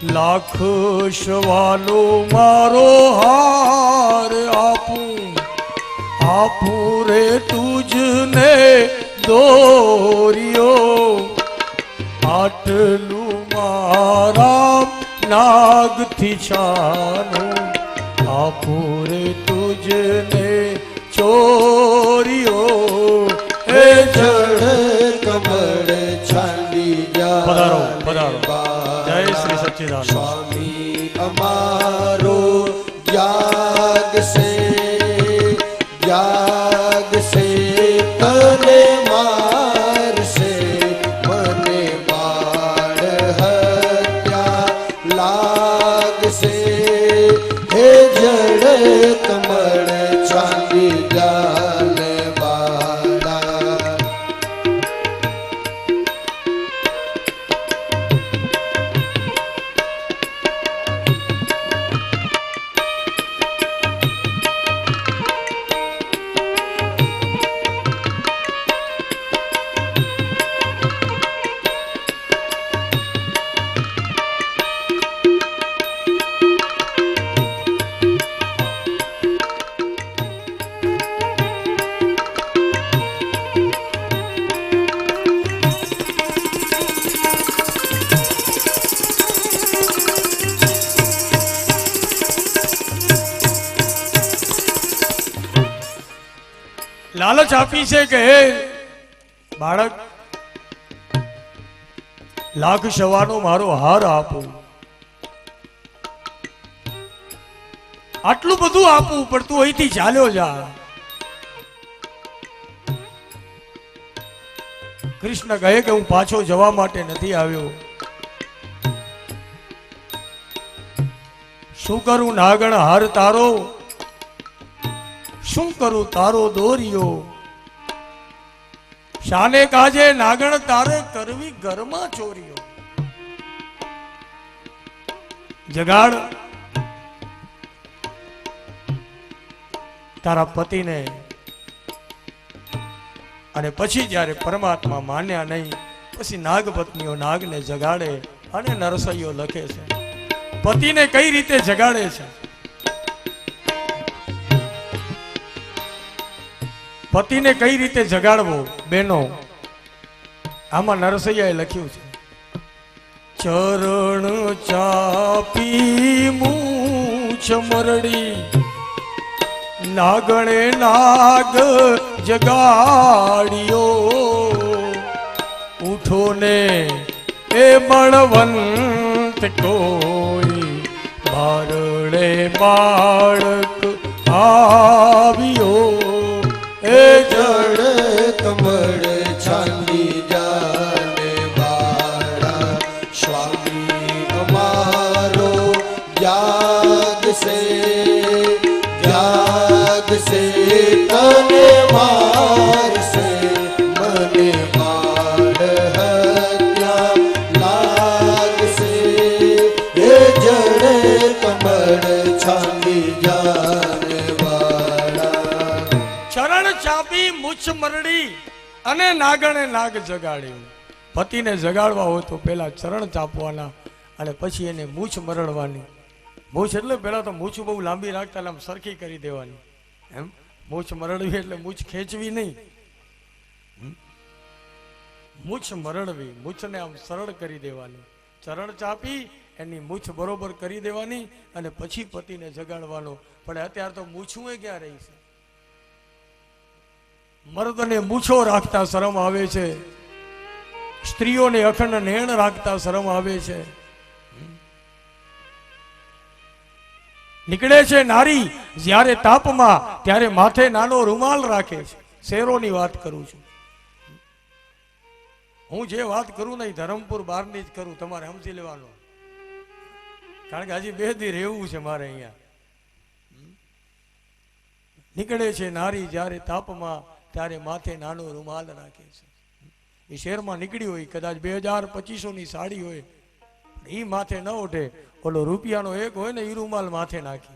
લાખ સવાલો મારો હાર આપું રે તુજને દોરિયો આટલું મારા નાગથી છાનું આપું રે તુજને ચોરિયો હે જળ કમળ છાંડી જા પધારો પધારો જય શ્રી સચ્ચિદાનંદ સ્વામી અમારો ત્યાગ સે તને મારશે મને બાળ હત્યા લાગશે હે જળ કમળ છાંડી જાલ બાળા લાલચ આપી છે કે હે બાળક લાખ સવાનો મારો હાર આપું, આટલું બધું આપું પણ તું અહીંથી ચાલ્યો જા. કૃષ્ણ કહે કે હું પાછો જવા માટે નથી આવ્યો. શું કરું નાગણ હાર તારો, શું કરું તારો દોરિયો, શાને કાજે નાગણ તારે કરવી ઘરમાં ચોરીઓ. જગાડ તારા પતિને. અને પછી જ્યારે પરમાત્મા માન્યા નહીં પછી નાગપત્નીઓ નાગને જગાડે. અને નરસૈયો લખે છે પતિને કઈ રીતે જગાડે છે. પતિને કઈ રીતે જગાડવો બેનો, આમાં નરસૈયાએ લખ્યું છે ચરણ ચાપી મૂછ મરડી નાગણે નાગ જગાડ્યો. ઉઠો ને એ બળવંત કોઈ બારણે બાળક આવ્યો. હે જળ કમળ છાંડી જાને બાળા સ્વામી અમારો ત્યાગ સે તને મારશે મને બાળ હત્યા લાગશે. હે જળ કમળ છાંડી જાને ચાપી મૂછ મરડી અને નાગણે નાગ જગાડ્યું. પતિને જગાડવા હોય તો પેલા ચરણ ચાપવાના અને પછી એને મૂછ મરડવાની. મૂછ એટલે પેલા તો મૂછ બહુ લાંબી રાખતા આમ સરખી કરી દેવાની. એમ મૂછ મરડવી એટલે મૂછ ખેંચવી નહીં, મૂછ મરડવી, મૂછને આમ સરળ કરી દેવાની. ચરણ ચાપી એની મૂછ બરોબર કરી દેવાની અને પછી પતિને જગાડવાનો. પણ અત્યારે તો મૂછું ક્યાં રહી છે. મર્દને મૂછો રાખતા શરમ આવે છે, સ્ત્રીઓને અખંડ નેણ રાખતા શરમ આવે છે. નીકળે છે નારી જ્યારે તાપમાં ત્યારે માથે નાનો રૂમાલ રાખે છે. શેરોની વાત કરું છું હું. જે વાત કરું નહીં ધરમપુર બહારની જ કરું, તમારે સમજી લેવાનું. કારણ કે હજી 2 દી રહેવું છે મારે અહીંયા. નીકળે છે નારી જ્યારે તાપમાં ત્યારે માથે નાનો રૂમાલ રાખે છે. એ શહેરમાં નીકળી હોય કદાચ 2000-2500 ની સાડી હોય, એ માથે ન ઉઠે, ઓલો રૂપિયાનો એક હોય ને એ રૂમાલ માથે નાખે.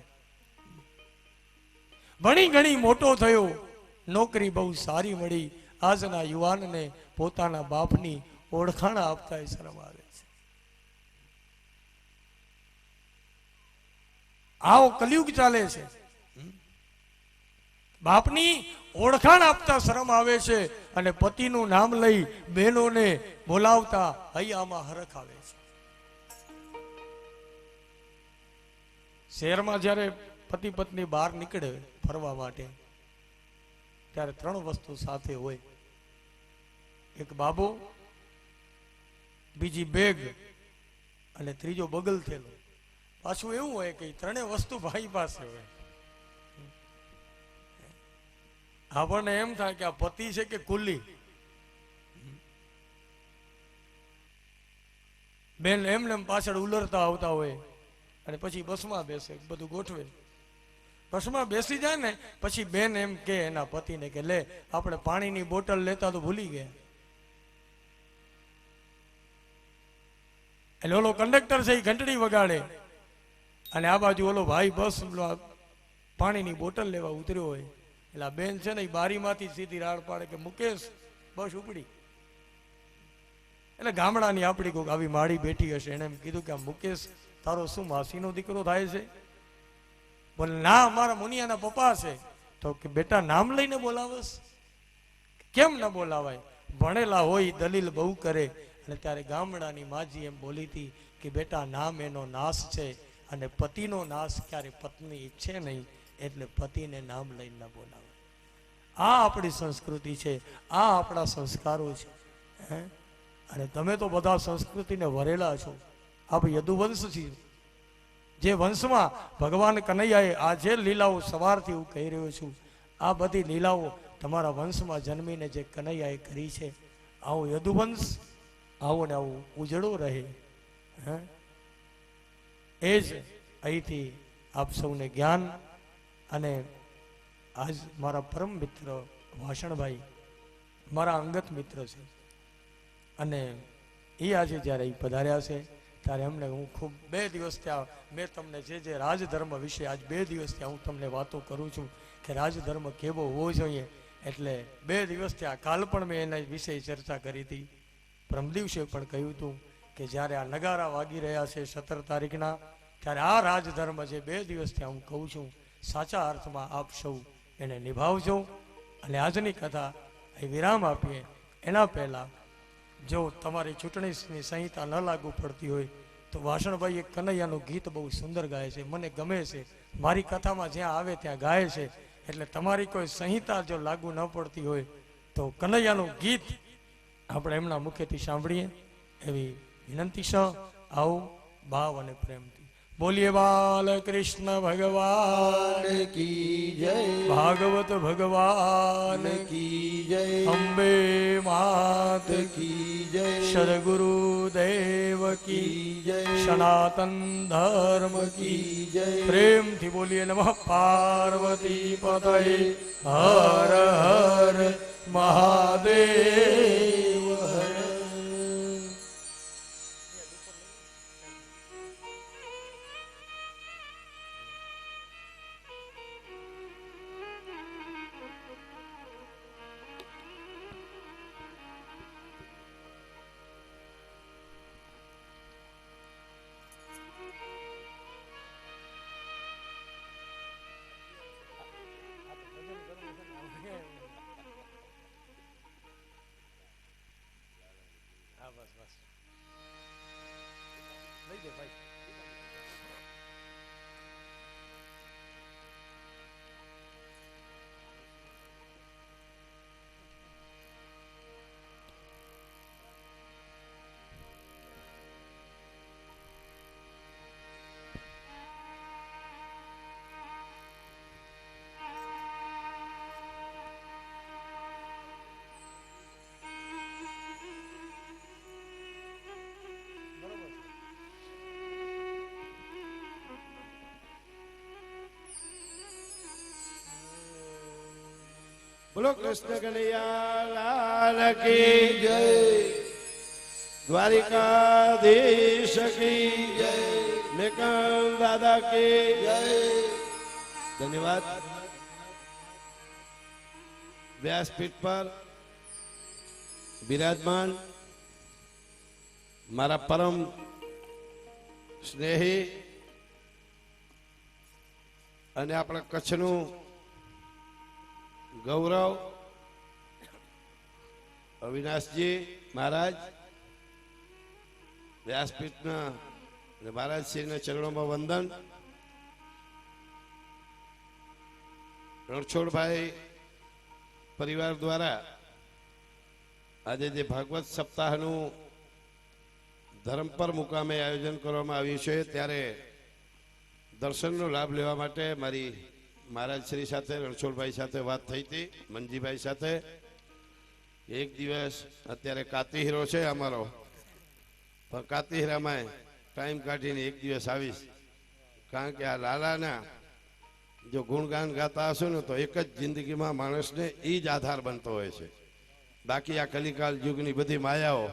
ભણી ઘણી મોટો થયો, નોકરી બહુ સારી મળી. આજના યુવાનને પોતાના બાપની ઓળખાણ આપતા શરમ આવે છે. આવો કલયુગ ચાલે છે. બાપની ઓળખાણ આપતા શરમ આવે છે અને પતિનું નામ લઈ બહેનોને બોલાવતા હૈયામાં હરખ આવે છે. શહેરમાં જ્યારે પતિ પત્ની બહાર નીકળે ફરવા માટે ત્યારે 3 વસ્તુ સાથે હોય. એક બાબો, બીજી બેગ અને ત્રીજો બગલ થેલો. પાછું એવું હોય કે 3 વસ્તુ ભાઈ પાસે હોય. આપણને એમ થાય કે આ પતિ છે કે કુલી. બેન એમને પાછળ ઉલરતા આવતા હોય અને પછી બસમાં બેસે, બધું ગોઠવે. બસમાં બેસી જાય ને પછી બેન એમ કે એના પતિને કે લે આપણે પાણીની બોટલ લેતા તો ભૂલી ગયા. એટલે ઓલો કંડક્ટર છે એ ઘંટડી વગાડે અને આ બાજુ ઓલો ભાઈ બસ પાણીની બોટલ લેવા ઉતર્યો હોય. એટલે આ બેન છે ને એ બારીમાંથી સીધી રાડ પાડે કે મુકેશ બસ ઉપડી. એટલે ગામડાની આપણી કોઈક આવી માળી બેઠી હશે, એને એમ કીધું કે આ મુકેશ તારો શું માસીનો દીકરો થાય છે? બોલે ના અમારા મુનિયાના પપ્પા છે. તો કે બેટા નામ લઈને બોલાવસ? કેમ ન બોલાવાય? ભણેલા હોય દલીલ બહુ કરે. અને ત્યારે ગામડાની માજી એમ બોલી હતી કે બેટા નામ એનો નાશ છે અને પતિનો નાશ ક્યારે પત્ની ઈચ્છે નહીં, એટલે પતિને નામ લઈને ન બોલાવે. આ આપણી સંસ્કૃતિ છે, આ આપણા સંસ્કારો છે. અને તમે તો બધા સંસ્કૃતિને વરેલા છો. આપણે યદુવંશ છીએ, જે વંશમાં ભગવાન કનૈયાએ આ જે લીલાઓ સવારથી હું કહી રહ્યો છું, આ બધી લીલાઓ તમારા વંશમાં જન્મીને જે કનૈયાએ કરી છે, આવો યદુવંશ આવો ને આવું ઉજળો રહે. એ જ અહીંથી આપ સૌને જ્ઞાન. અને આજ મારા પરમ મિત્ર વાસણભાઈ મારા અંગત મિત્ર છે અને એ આજે જ્યારે એ પધાર્યા છે ત્યારે એમને હું ખૂબ 2 દિવસ ત્યાં મેં તમને જે રાજધર્મ વિશે આજ 2 દિવસ ત્યાં હું તમને વાતો કરું છું કે રાજધર્મ કેવો હોવો જોઈએ. એટલે 2 દિવસ ત્યાં કાલ પણ મેં એના વિશે ચર્ચા કરી હતી. પરમ દિવસે પણ કહ્યું હતું કે જ્યારે આ નગારા વાગી રહ્યા છે 17 તારીખના, ત્યારે આ રાજધર્મ જે 2 દિવસ ત્યાં હું કહું છું સાચા અર્થમાં આપ સૌ એને નિભાવજો. અને આજની કથા એ વિરામ આપીએ એના પહેલાં જો તમારી ચૂંટણીની સંહિતા ન લાગુ પડતી હોય તો વાસણભાઈ એક કનૈયાનું ગીત બહુ સુંદર ગાય છે, મને ગમે છે. મારી કથામાં જ્યાં આવે ત્યાં ગાય છે. એટલે તમારી કોઈ સંહિતા જો લાગુ ન પડતી હોય તો કનૈયાનું ગીત આપણે એમના મુખેથી સાંભળીએ એવી વિનંતી છે. આવો ભાવ અને પ્રેમથી બોલીએ બાલકૃષ્ણ ભગવાન કી જય, ભાગવત ભગવાન કી જય, અંબે માત કી જય, સદગુરુ દેવ કી કી જય, સનાતન ધર્મ કી કી જય. પ્રેમથી બોલીએ નમઃ પાર્વતી પતયે હર હર મહાદેવ હર. બોલો કૃષ્ણ કનૈયા લાલ કી જય, દ્વારિકાધીશ કી જય, મેકન દાદા કી જય. ધન્યવાદ. વ્યાસપીઠ પર બિરાજમાન મારા પરમ સ્નેહી અને આપણા કચ્છનું ગૌરવ અવિનાશજી મહારાજ વ્યાસપીઠના અને મહારાજશ્રીના ચરણોમાં વંદન. રણછોડભાઈ પરિવાર દ્વારા આજે જે ભાગવત સપ્તાહનું ધરમપર મુકામે આયોજન કરવામાં આવ્યું છે ત્યારે દર્શનનો લાભ લેવા માટે મારી મહારાજશ્રી સાથે રણછોડભાઈ સાથે વાત થઈ હતી, મનજીભાઈ સાથે. એક દિવસ અત્યારે કાતીહીરો છે અમારો, પણ કાતીહીરામાં ટાઈમ કાઢીને એક દિવસ આવીશ, કારણ કે આ લાલાના જો ગુણગાન ગાતા હશો ને તો એક જ જિંદગીમાં માણસને એ જ આધાર બનતો હોય છે. બાકી આ કલિકાલ યુગની બધી માયાઓ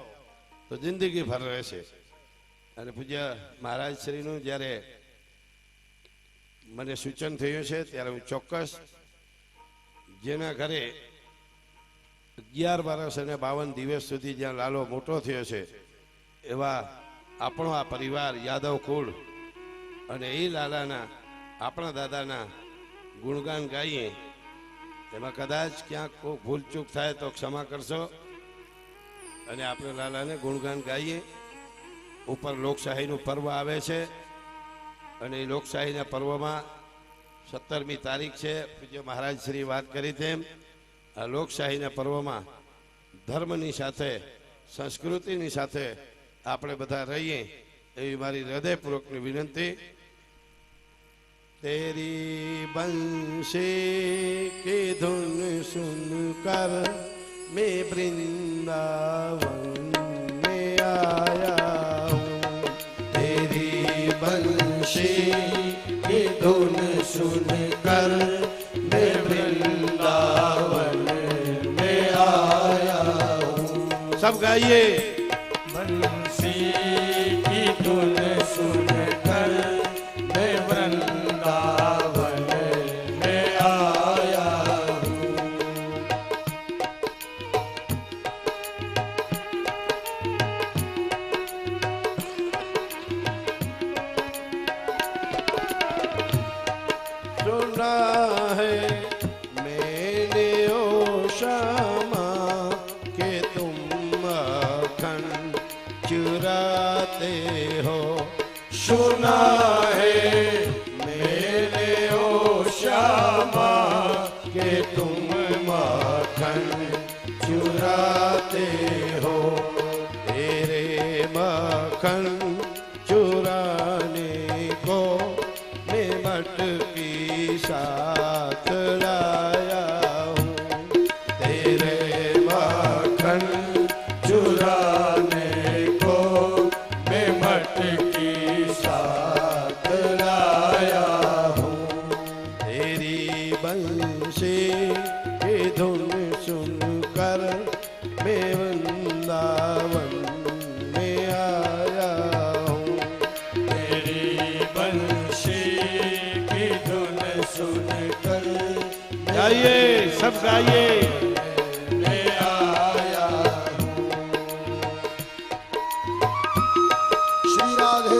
તો જિંદગી ભર રહેશે. અને પૂજ્ય મહારાજશ્રીનું જ્યારે મને સૂચન થયું છે ત્યારે હું ચોક્કસ જેના ઘરે 11 વર્ષ અને 52 દિવસ સુધી જ્યાં લાલો મોટો થયો છે એવા આપણો આ પરિવાર યાદવ કુળ અને એ લાલાના આપણા દાદાના ગુણગાન ગાઈએ. એમાં કદાચ ક્યાંક કોઈ ભૂલચૂક થાય તો ક્ષમા કરશો. અને આપણે લાલાને ગુણગાન ગાઈએ. ઉપર લોકશાહીનું પર્વ આવે છે અને એ લોકશાહીના પર્વમાં 17મી તારીખ છે. પૂજ્ય મહારાજશ્રી વાત કરી તેમ આ લોકશાહીના પર્વમાં ધર્મની સાથે સંસ્કૃતિની સાથે આપણે બધા રહીએ એવી મારી હૃદયપૂર્વકની વિનંતી. तेरी बंशी की धुन सुनकर मैं वृंदावन में आया हूँ. तेरी बंशी की धुन सुनकर मैं वृंदावन में आया हूँ. सब गाइए. बंसी की धुन सुनकर मैं वृंदावन में आया हूँ. सुना है मैंने ओ श्यामा के तुम मक्खन चुराते हो. सुना है मैंने ओ श्यामा के तुम माखन चुराते हो. तेरे मक्खन चुराने को मैं मटकी साथ लाया हूँ. तेरे माखन चुराने को मैं मटकी साथ लाया हूँ. तेरी बंशी की धुन सुनकर मैं वृंदावन में आया हूँ. तेरी बंशी की धुन सुनकर गाइए, सब गाइए. मैं आया हूँ. श्री राधे.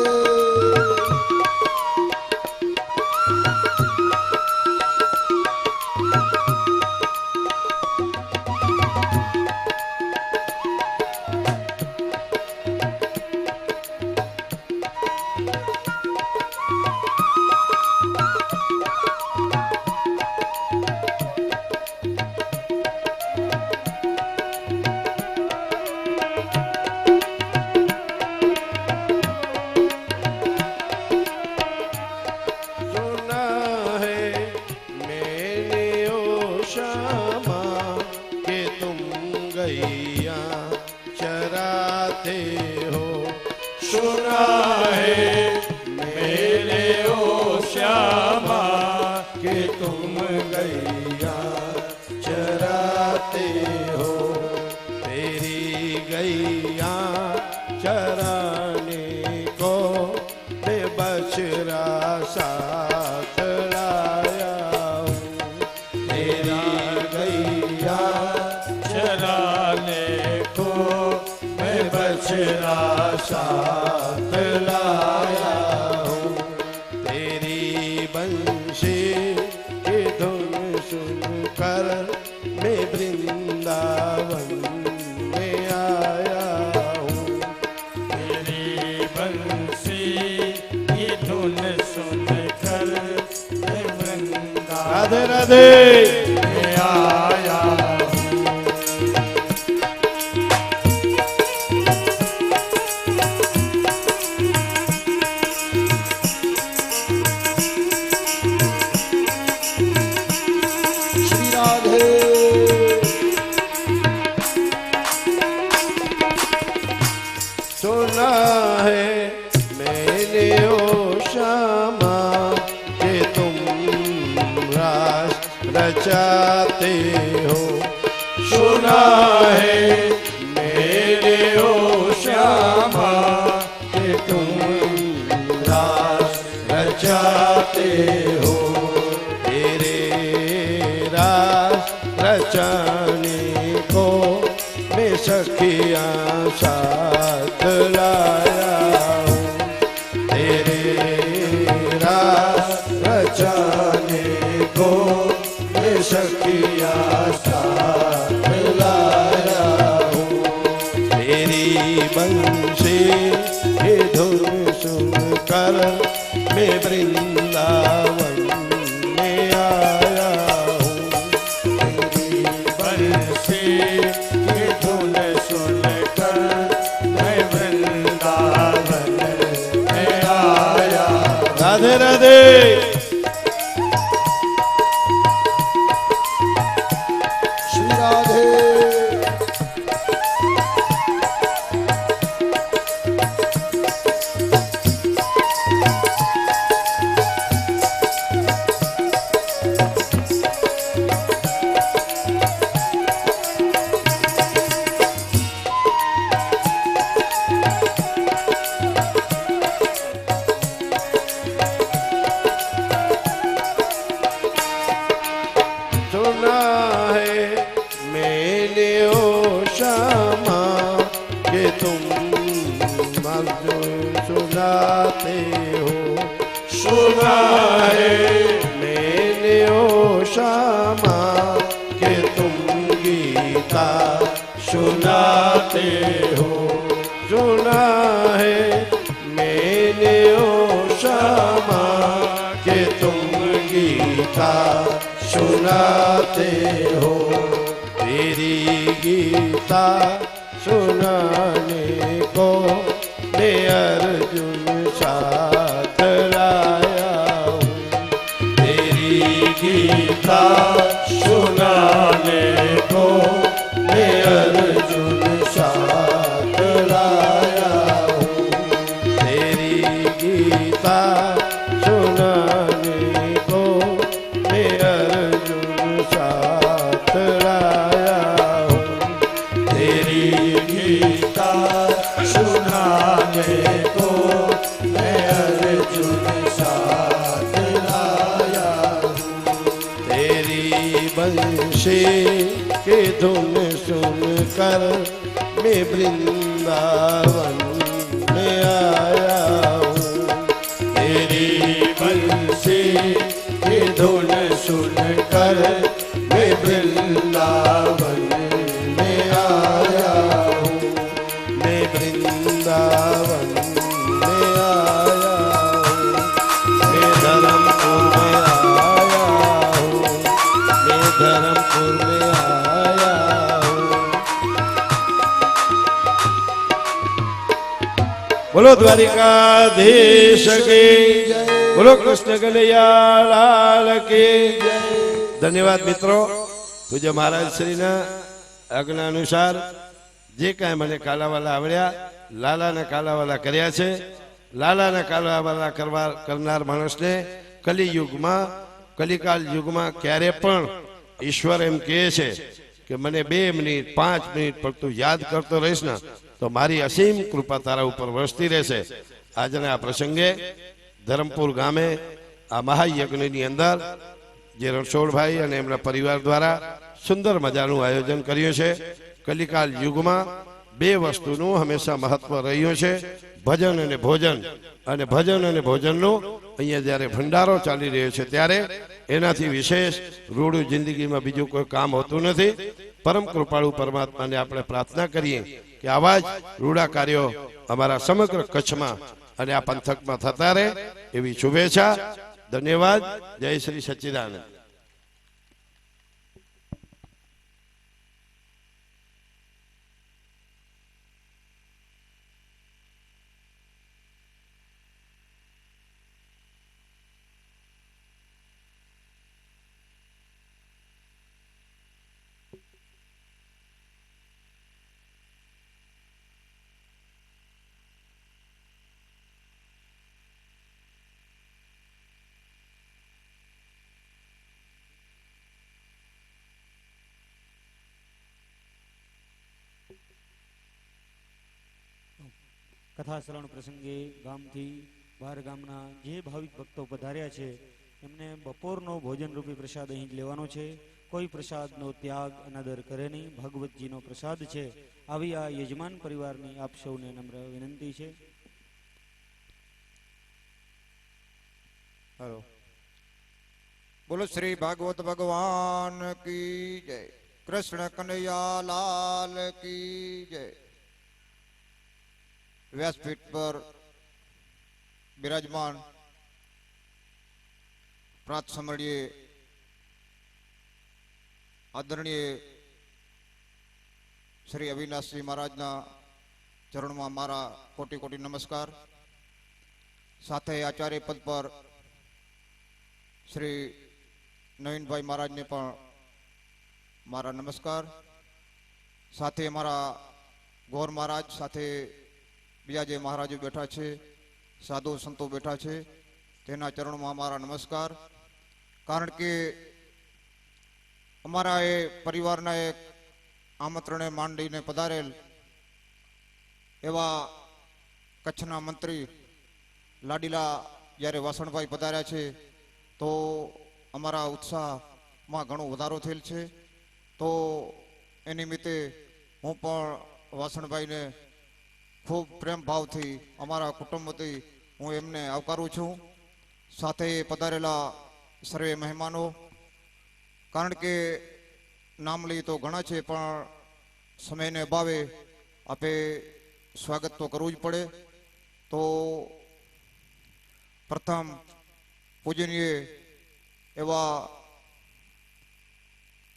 सुना है मैंने ओ श्यामा के तुम गैया चराते हो. सुना है मेरे ओ श्यामा कि तुम गैया चराते हो. तेरी गैया चराने को मैं बछड़ा साथ लाया हूँ. तेरी गैया चराने को मैं बछड़ा साथ लाया हूँ. तेरी बंशी રાધે મેં આયા श्री राधे सुना है मैंने ओ श्यामा कि तुम रास रचाते हो सुना है मैंने ओ श्यामा कि तुम रास रचाते हो तेरे रास रचाने को मैं सखियां साथ लाया हूँ तेरे रास रचाने को मैं सखियां साथ लाया हूँ तेरी बंसी की धुन सुनकर मैं वृंदावन में आया हूँ तेरी बंसी की धुन सुनकर मैं वृंदावन में आया राधे राधे श्री राधे सुना है मैंने ओ श्यामा कि तुम मधु सुनाते हो सुना है मैंने ओ श्यामा कि तुम गीता सुनाते हो सुना है मैंने ओ श्यामा कि तुम गीता सुनाते हो तेरी गीता सुनाने को मैं अर्जुन साथ लाया हूँ तेरी गीता सुनाने को मैं अर्जुन साथ लाया हूँ तेरी गीता सुनाने को मैं अर्जुन साथ लाया हूँ तेरी गीता सुनाने को मैं अर्जुन साथ लाया तेरी बंशी की धुन सुनकर मैं वृंदावन में आया हूँ तेरी बंसी की धुन सुनकर मैं वृंदावन में आया हूँ मैं वृंदावन में आया हूँ मैं धर्मपुर में आया हूँ मैं धर्मपुर में आया हूँ बोलो द्वारिकाधीश के बोलो कृष्ण कन्हैया लाल के ધન્યવાદ મિત્રો પૂજ્ય મહારાજ શ્રીના આજ્ઞા અનુસાર જે કાંઈ મને કાલાવાલા આવડ્યા લાલાના કાલાવાલા કર્યા છે લાલાના કાલાવાલા કરનાર માણસને કલિયુગમાં કલિકાલ યુગમાં ક્યારે પણ ઈશ્વર એમ કહે છે કે મને 2 મિનિટ 5 મિનિટ પર તું યાદ કરતો રહીશ ને તો મારી અસીમ કૃપા તારા ઉપર વરસતી રહેશે આજના આ પ્રસંગે ધરમપુર ગામે આ મહાયજ્ઞની અંદર જે રણછોડભાઈ અને એમના પરિવાર દ્વારા સુંદર મજાનું આયોજન કર્યું છે કલિકાલ યુગમાં 2 વસ્તુનું હંમેશા મહત્વ રહ્યું છે ભજન અને ભોજન અને ભજન અને ભોજનનું અહીંયા જ્યારે ભંડારો ચાલી રહ્યો છે ત્યારે એનાથી વિશેષ રૂડું જિંદગીમાં બીજું કોઈ કામ હોતું નથી પરમ કૃપાળુ પરમાત્માને આપણે પ્રાર્થના કરીએ કે આવા જ રૂડા કાર્યો અમારા સમગ્ર કચ્છમાં અને આ પંથકમાં થતા રહે એવી શુભેચ્છા ધન્યવાદ જય શ્રી સચ્ચિદાનંદ કથા શ્રવણ પ્રસંગે ગામથી બહાર ગામના જે ભાવિક ભક્તો પધાર્યા છે એમને બપોરનો ભોજન રૂપી પ્રસાદ અહીં જ લેવાનો છે. કોઈ પ્રસાદનો ત્યાગ અનાદર કરે નહીં. ભાગવતજીનો પ્રસાદ છે. આવી આ યજમાન પરિવારની આપ સૌને નમ્ર વિનંતી છે. हेलो बोलो श्री भागवत भगवान की जय, कृष्ण कन्हैया लाल की जय। व्यासपीठ पर विराजमान प्रात समरणीय आदरणीय श्री अविनाश जी महाराजना चरण में मारा कोटि कोटि नमस्कार। साथ आचार्य पद पर श्री नवीन भाई महाराज ने पण मारा नमस्कार। साथे हमारा गौर महाराज साथे बीजा जे महाराजो बैठा छे, साधु संतो बैठा छे, तेना चरण में हमारा नमस्कार। कारण के अमारा ए परिवारना एक आमंत्रणे मांडीने पधारेल एवा कच्छना मंत्री लाडीला ज्यारे वासणभाई पधार्या छे तो अमारा उत्साह में घणो वधारो थयेल छे। तो ए निमित्ते हूँ पण वासणभाई ने खूब प्रेम भाव थी अमारा कुटुंब थी हूँ एमने आवकारू छूं। साथे पधारेला सर्वे मेहमानो, कारण के नाम ली तो घणा छे पण समय ने अभावे आपे स्वागत तो करवू ज पड़े। तो प्रथम पूजनीय एवा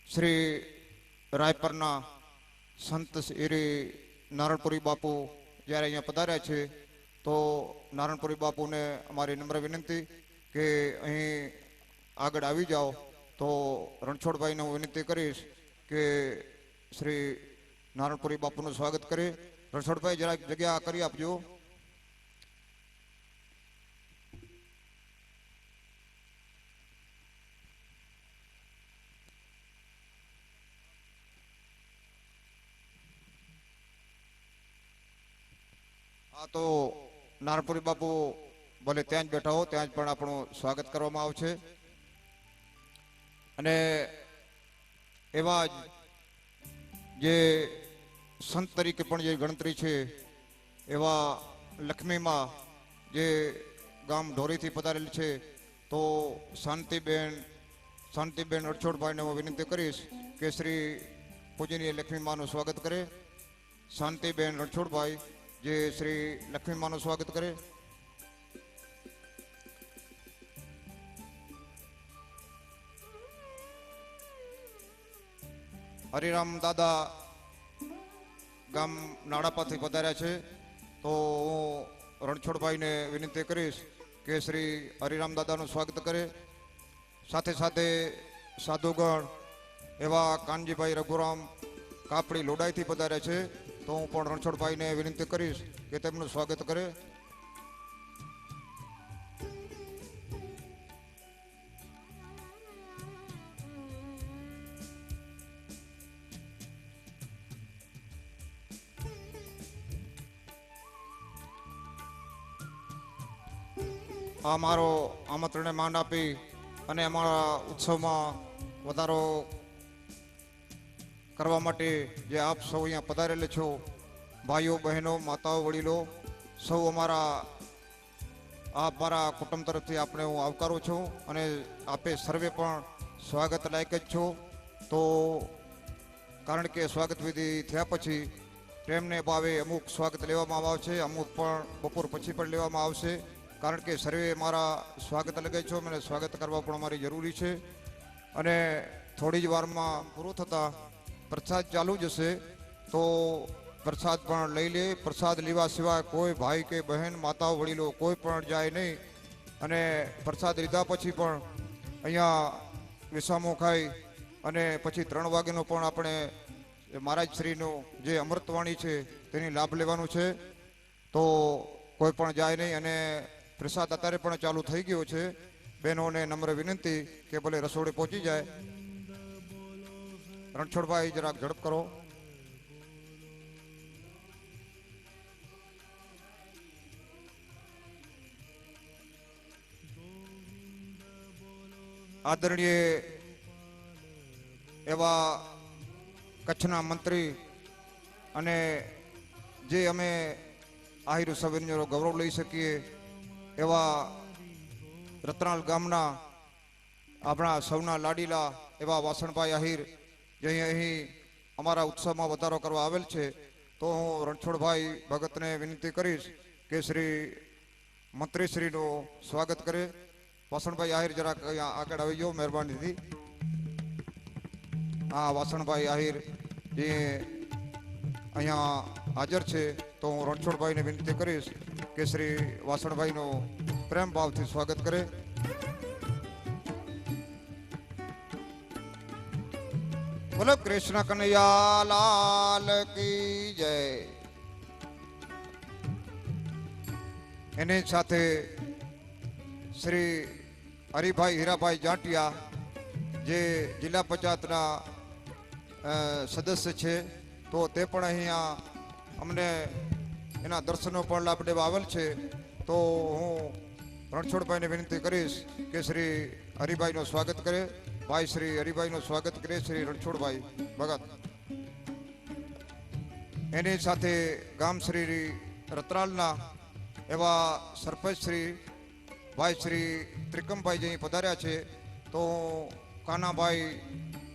श्री रायपरना संत श्री नारायणपुरी बापू જ્યારે અહીંયા પધાર્યા છે તો નારાયણપુરી બાપુને અમારી નમ્ર વિનંતી કે અહીં આગળ આવી જાઓ। તો રણછોડભાઈને હું વિનંતી કરીશ કે શ્રી નારાયણપુરી બાપુનું સ્વાગત કરે। રણછોડભાઈ જરાક જગ્યા કરી આપજો। हाँ तो नारायणपुरी बापू भले ત્યાં જ બેઠા હો, ત્યાં જ પણ આપણું સ્વાગત કરવામાં આવશે। અને એવા જ જે સંત તરીકે પણ જે ગણતરી છે એવા લક્ષ્મીમાં જે ગામ ઢોરીથી પધારેલ છે તો શાંતિબેન રણછોડભાઈને હું વિનંતી કરીશ કે શ્રી પૂજનીય લક્ષ્મીમાનું સ્વાગત કરે। શાંતિબેન રણછોડભાઈ जे श्री लक्ष्मी मानु स्वागत करे। हरिराम दादा गाम नाड़ापाथी पधार्या छे तो हूँ रणछोड़भाई ने विनंती करीश के श्री हरिराम दादा नु स्वागत करे। साथे साथे साधुगण एवा कानजीभाई रघुराम कापड़ी लोडाई थी पधार्या छे तो हूँ पण रणछोड़भाई ने विनंती करीश के तेमनुं स्वागत करे। आ मारो आमंत्रणे मांड आपी अने अमारा उत्सव में वधारो करवा माटे जे आप सौ अहींया पधारेल छो, भाईओ बहनों माताओ वडीलो सौ अमारा आप मारा कुटुंब तरफथी आपणे हूँ आवकारू छूं अने आपे सर्वे पण स्वागत लायक ज छो। तो कारण के स्वागत विधि थया पछी प्रेमने भावे अमुक स्वागत लेवामां आवशे, अमुक पण बपोर पछी पण लेवामां आवशे। कारण के सर्वे मारा स्वागत लगे छो, मैंने स्वागत करवा पण अमारी जरूरी छे। अने थोड़ी ज वारमां पूरो थता प्रसाद चालू जशे तो प्रसाद पण लई ले। प्रसाद लेवा सिवाय कोई भाई के बहन माताओ वडीलो कोई पण जाय नहीं। अने प्रसाद लीधा पछी पण अहींया विसामो खाई अने पछी 3 वागेनो पण आपणे महाराज श्रीनो जे अमृतवाणी छे तेनी लाभ लेवानो छे। तो कोई पण जाय नहीं। अने प्रसाद अत्यारे पण चालू थई गयो छे। बहनोने नम्र विनंती के भले रसोड़े पहोंची जाए। रणछोड़भाई जरा झड़प करो। આદરણીય એવા કચ્છના મંત્રી અને જે અમે આહિર સૌજન્યનો ગૌરવ લઈ શકીએ એવા રતનાલ ગામના આપણા સૌના લાડીલા એવા વાસણભાઈ આહિર જે અહીં અમારા ઉત્સવમાં વધારો કરવા આવેલ છે, તો હું રણછોડભાઈ ભગતને વિનંતી કરીશ કે શ્રી મંત્રીશ્રીનું સ્વાગત કરે. વાસણભાઈ આહિર જરાક અહીંયા આગળ આવી જાઓ મહેરબાનીથી. હા, વાસણભાઈ આહિર જે અહીંયા હાજર છે, તો હું રણછોડભાઈને વિનંતી કરીશ કે શ્રી વાસણભાઈનું પ્રેમ ભાવથી સ્વાગત કરે. બોલો કૃષ્ણ કનૈયા લાલ કી જય. એની સાથે શ્રી હરિભાઈ હીરાભાઈ જાટિયા જે જિલ્લા પંચાયતના સદસ્ય છે, તો તે પણ અહીંયા અમને એના દર્શનો પણ લાભ દેવા આવેલ છે, તો હું રણછોડભાઈને વિનંતી કરીશ કે શ્રી હરિભાઈનું સ્વાગત કરે. ભાઈ શ્રી હરિભાઈનું સ્વાગત કરે શ્રી રણછોડભાઈ ભગત. એની સાથે ગામ શ્રી રતરાલના એવા સરપંચ શ્રી ભાઈ શ્રી ત્રિકમભાઈ જે અહીં પધાર્યા છે, તો કાનાભાઈ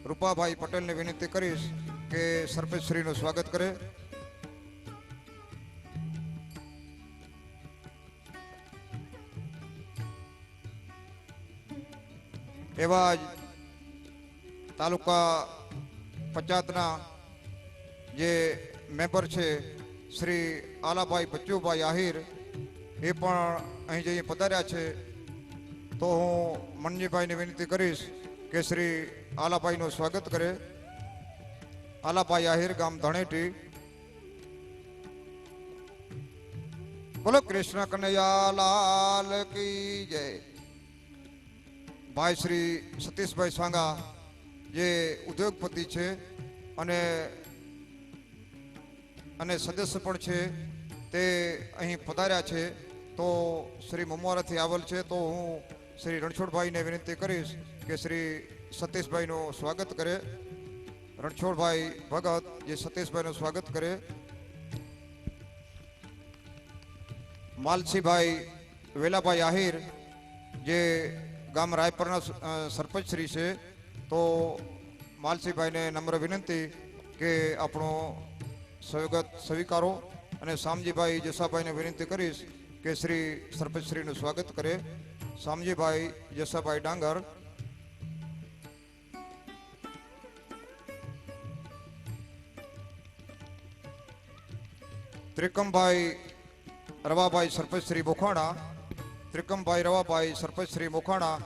રૂપાભાઈ પટેલને વિનંતી કરીશ કે સરપંચ શ્રીનું સ્વાગત કરે. એવા જ તાલુકા પંચાયતના જે મેમ્બર છે શ્રી આલાભાઈ બચ્ચુભાઈ આહિર, એ પણ અહીં જઈ પધાર્યા છે, તો હું મનજીભાઈને વિનંતી કરીશ કે શ્રી આલાભાઈનું સ્વાગત કરે. આલાભાઈ આહિર, ગામ ધણેટી. બોલો કૃષ્ણ કનૈયા લાલ કી જય. ભાઈ શ્રી સતીશભાઈ સાંગા જે ઉદ્યોગપતિ છે અને સદસ્ય પણ છે, તે અહીં પધાર્યા છે, તો શ્રી મુમવારાથી આવેલ છે, તો હું શ્રી રણછોડભાઈને વિનંતી કરીશ કે શ્રી સતીશભાઈનું સ્વાગત કરે. રણછોડભાઈ ભગત જે સતીશભાઈનું સ્વાગત કરે. માલસીભાઈ વેલાભાઈ આહિર જે ગામ રાયપરના સરપંચ શ્રી છે, તો માલસીભાઈને નમ્ર વિનંતી કે આપણો સ્વાગત સ્વીકારો. અને શામજીભાઈ જસાભાઈને વિનંતી કરીશ કે શ્રી સરપંચ શ્રીનું સ્વાગત કરે. શામજીભાઈ જસાભાઈ ડાંગર. ત્રિકમભાઈ રવાભાઈ સરપંચ શ્રી મોખાણા. ત્રિકમભાઈ રવાભાઈ સરપંચ શ્રી મોખાણા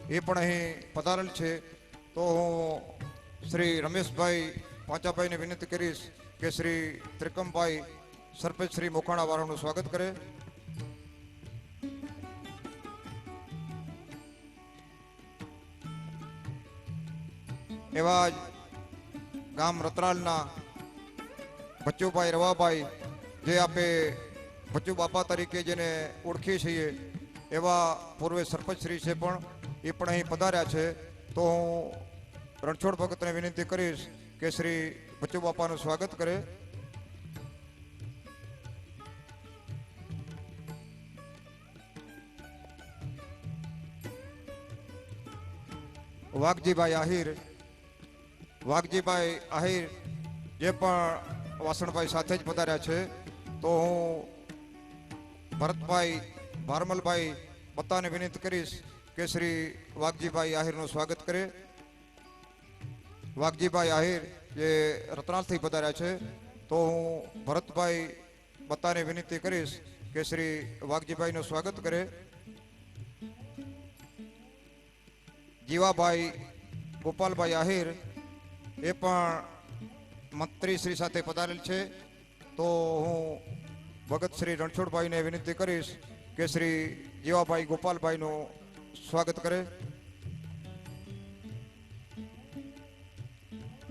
એ પણ અહીં પધારેલ છે, તો હું શ્રી રમેશભાઈ પાંચાભાઈને વિનંતી કરીશ કે શ્રી ત્રિકમભાઈ સરપંચ શ્રી મોખાણા વાળાનું સ્વાગત કરે. એવા જ ગામ રતરાલના બચ્ચુભાઈ રવાભાઈ જે આપે બચ્ચુ બાપા તરીકે જેને ઓળખીએ છીએ, એવા પૂર્વે સરપંચ શ્રી છે, પણ એ પણ અહીં પધાર્યા છે, તો હું રણછોડ ભગતને વિનંતી કરીશ કે શ્રી બચ્ચુ બાપાનું સ્વાગત કરે. વાઘજીભાઈ આહિર. વાઘજીભાઈ આહિર જે પણ વાસણભાઈ સાથે જ પધાર્યા છે, તો હું ભરતભાઈ ભારમલભાઈ બધાને વિનંતી કરીશ કે શ્રી વાઘજીભાઈ આહિરનું સ્વાગત કરે. વાઘજીભાઈ આહિર જે રતનાલથી પધાર્યા છે, તો હું ભરતભાઈ બધાને વિનંતી કરીશ કે શ્રી વાઘજીભાઈનું સ્વાગત કરે. જીવાભાઈ ગોપાલભાઈ આહિર એ પણ મંત્રી શ્રી સાથે પધારેલ છે, તો હું ભગત શ્રી રણછોડભાઈને વિનંતી કરીશ કે શ્રી જીવાભાઈ ગોપાલભાઈનું સ્વાગત કરે.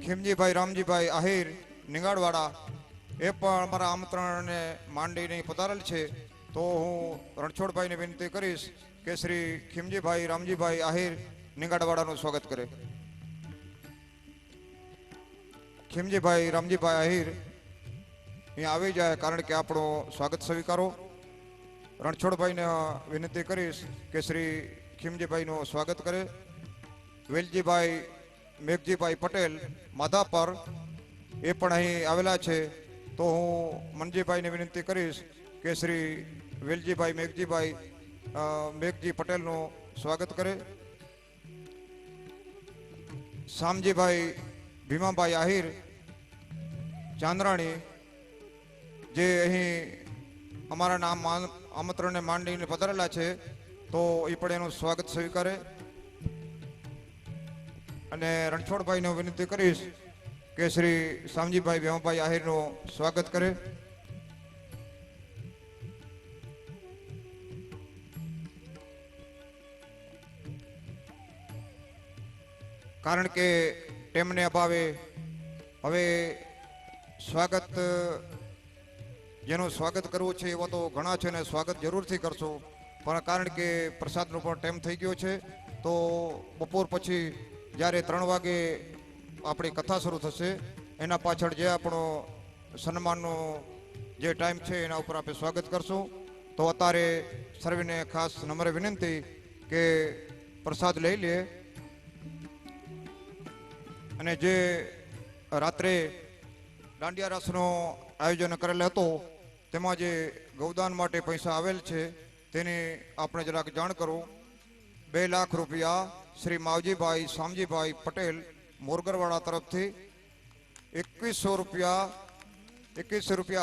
ખીમજીભાઈ રામજીભાઈ આહિર નિંગાડવાડા એ પણ અમારા આમંત્રણને માંડીને પધારેલ છે, તો હું રણછોડભાઈને વિનંતી કરીશ કે શ્રી ખીમજીભાઈ રામજીભાઈ આહિર નિંગાડવાડાનું સ્વાગત કરે. ખીમજીભાઈ રામજીભાઈ આહિર અહીંયા આવી જાય, કારણ કે આપણો સ્વાગત સ્વીકારો. રણછોડભાઈને વિનંતી કરીશ કે શ્રી ખીમજીભાઈનું સ્વાગત કરે. વેલજીભાઈ મેઘજીભાઈ પટેલ માધાપર એ પણ અહીં આવેલા છે, તો હું મનજીભાઈને વિનંતી કરીશ કે શ્રી વેલજીભાઈ મેઘજીભાઈ મેઘજી પટેલનું સ્વાગત કરે. શામજીભાઈ ભીમાભાઈ આહિર ચાંદ્રાણી જે અહીં અમારા નામ આમંત્રણને માંડીને પધારેલા છે, તો એ પણ એનું સ્વાગત સ્વીકારે. અને રણછોડભાઈને વિનંતી કરીશ કે શ્રી શામજીભાઈ ભીમાભાઈ આહિરનું સ્વાગત કરે. કારણ કે તેમને અભાવે હવે સ્વાગત જેનું સ્વાગત કરવું છે એવા તો ઘણા છે ને સ્વાગત જરૂરથી કરશો, પણ કારણ કે પ્રસાદનો પણ ટાઈમ થઈ ગયો છે, તો બપોર પછી જ્યારે 3 વાગે આપણી કથા શરૂ થશે એના પાછળ જે આપણો સન્માનનો જે ટાઈમ છે એના ઉપર આપણે સ્વાગત કરશું. તો અત્યારે સર્વેને ખાસ નમ્ર વિનંતી કે પ્રસાદ લઈ લે. અને જે રાત્રે દાંડિયા રાસનો આયોજન કરેલ હતો તેમાં જે ગૌદાન માટે પૈસા આવેલ છે તેની આપણે જરાક જાણ કરું. 2 લાખ રૂપિયા શ્રી માવજીભાઈ શામજીભાઈ પટેલ મોરગરવાડા તરફથી, 2100 રૂપિયા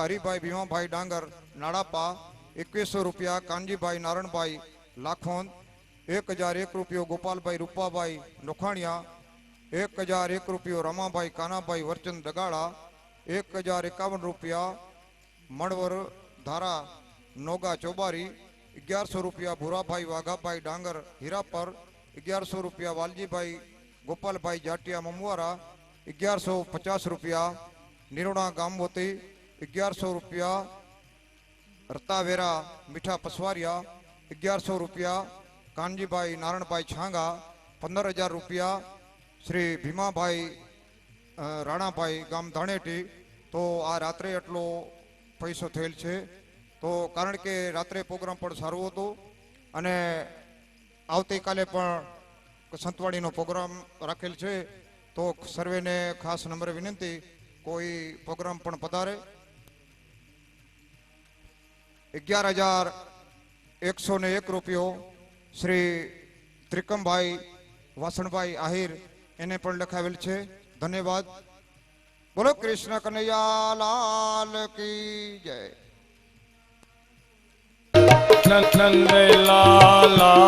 હરિભાઈ ભીમાભાઈ ડાંગર નાડાપા, 2100 રૂપિયા કાનજીભાઈ નારણભાઈ લાખોંદ, 1001 રૂપિયો ગોપાલભાઈ રૂપાભાઈ નોખાણિયા, 1001 રૂપિયો રમાભાઈ કાનાભાઈ વરચંદ દગાડા, 1051 રૂપિયા મણવર ધારા નોગા ચોબારી, 1100 રૂપિયા ભૂરાભાઈ વાઘાભાઈ ડાંગર હીરાપર, 1100 રૂપિયા વાલજીભાઈ ગોપાલભાઈ જાટિયા મમવારા, 1150 રૂપિયા નિરોણા ગામવતી, 1100 રૂપિયા રતાવેરા મીઠા પસવારિયા, 1100 રૂપિયા કાનજીભાઈ નારણભાઈ છાંગા, 15000 રૂપિયા શ્રી ભીમાભાઈ રાણાભાઈ ગામ ધાણેટી. તો આ રાત્રે એટલો પૈસો થયેલ છે. તો કારણ કે રાત્રે પ્રોગ્રામ પણ સારું હતું અને આવતીકાલે પણ સંતવાણીનો પ્રોગ્રામ રાખેલ છે, તો સર્વેને ખાસ નમ્ર વિનંતી કોઈ પ્રોગ્રામ પણ પધારે. 11,101 રૂપિયો શ્રી ત્રિકમભાઈ વાસણભાઈ આહિર એને પણ લખાવેલ છે. ધન્યવાદ. બોલો કૃષ્ણ કનૈયા લાલ કી જય. નંદલાલા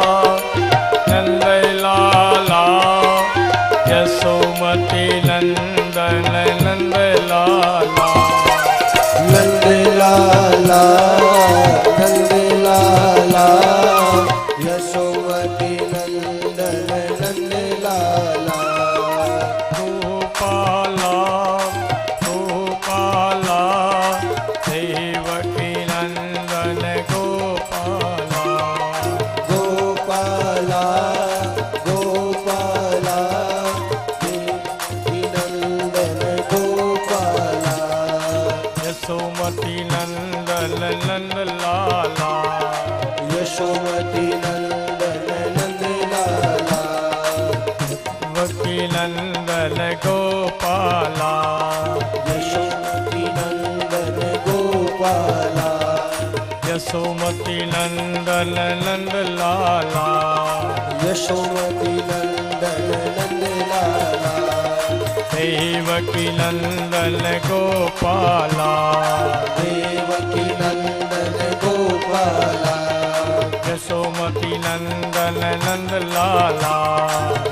યશોમતી નંદન નંદલાલા યશોમતી નંદન નંદલાલા ગોપાલા ગોપાલા દેવકી નંદન ગોપાલા ગોપાલા ગોપાલા દેવકી નંદન ગોપાલા યશોમતી નંદન નંદલાલા યશોમતી નંદન નંદલાલા વકી નંદન ગોપાલા યશોમતી નંદન ગોપાલા યશોમતી નંદન નંદલાલા યશોમતી નંદન નંદલાલા દેવકી નંદન ગોપાલા દેવકી નંદન ગોપાલા યશોમતી નંદન નંદલાલા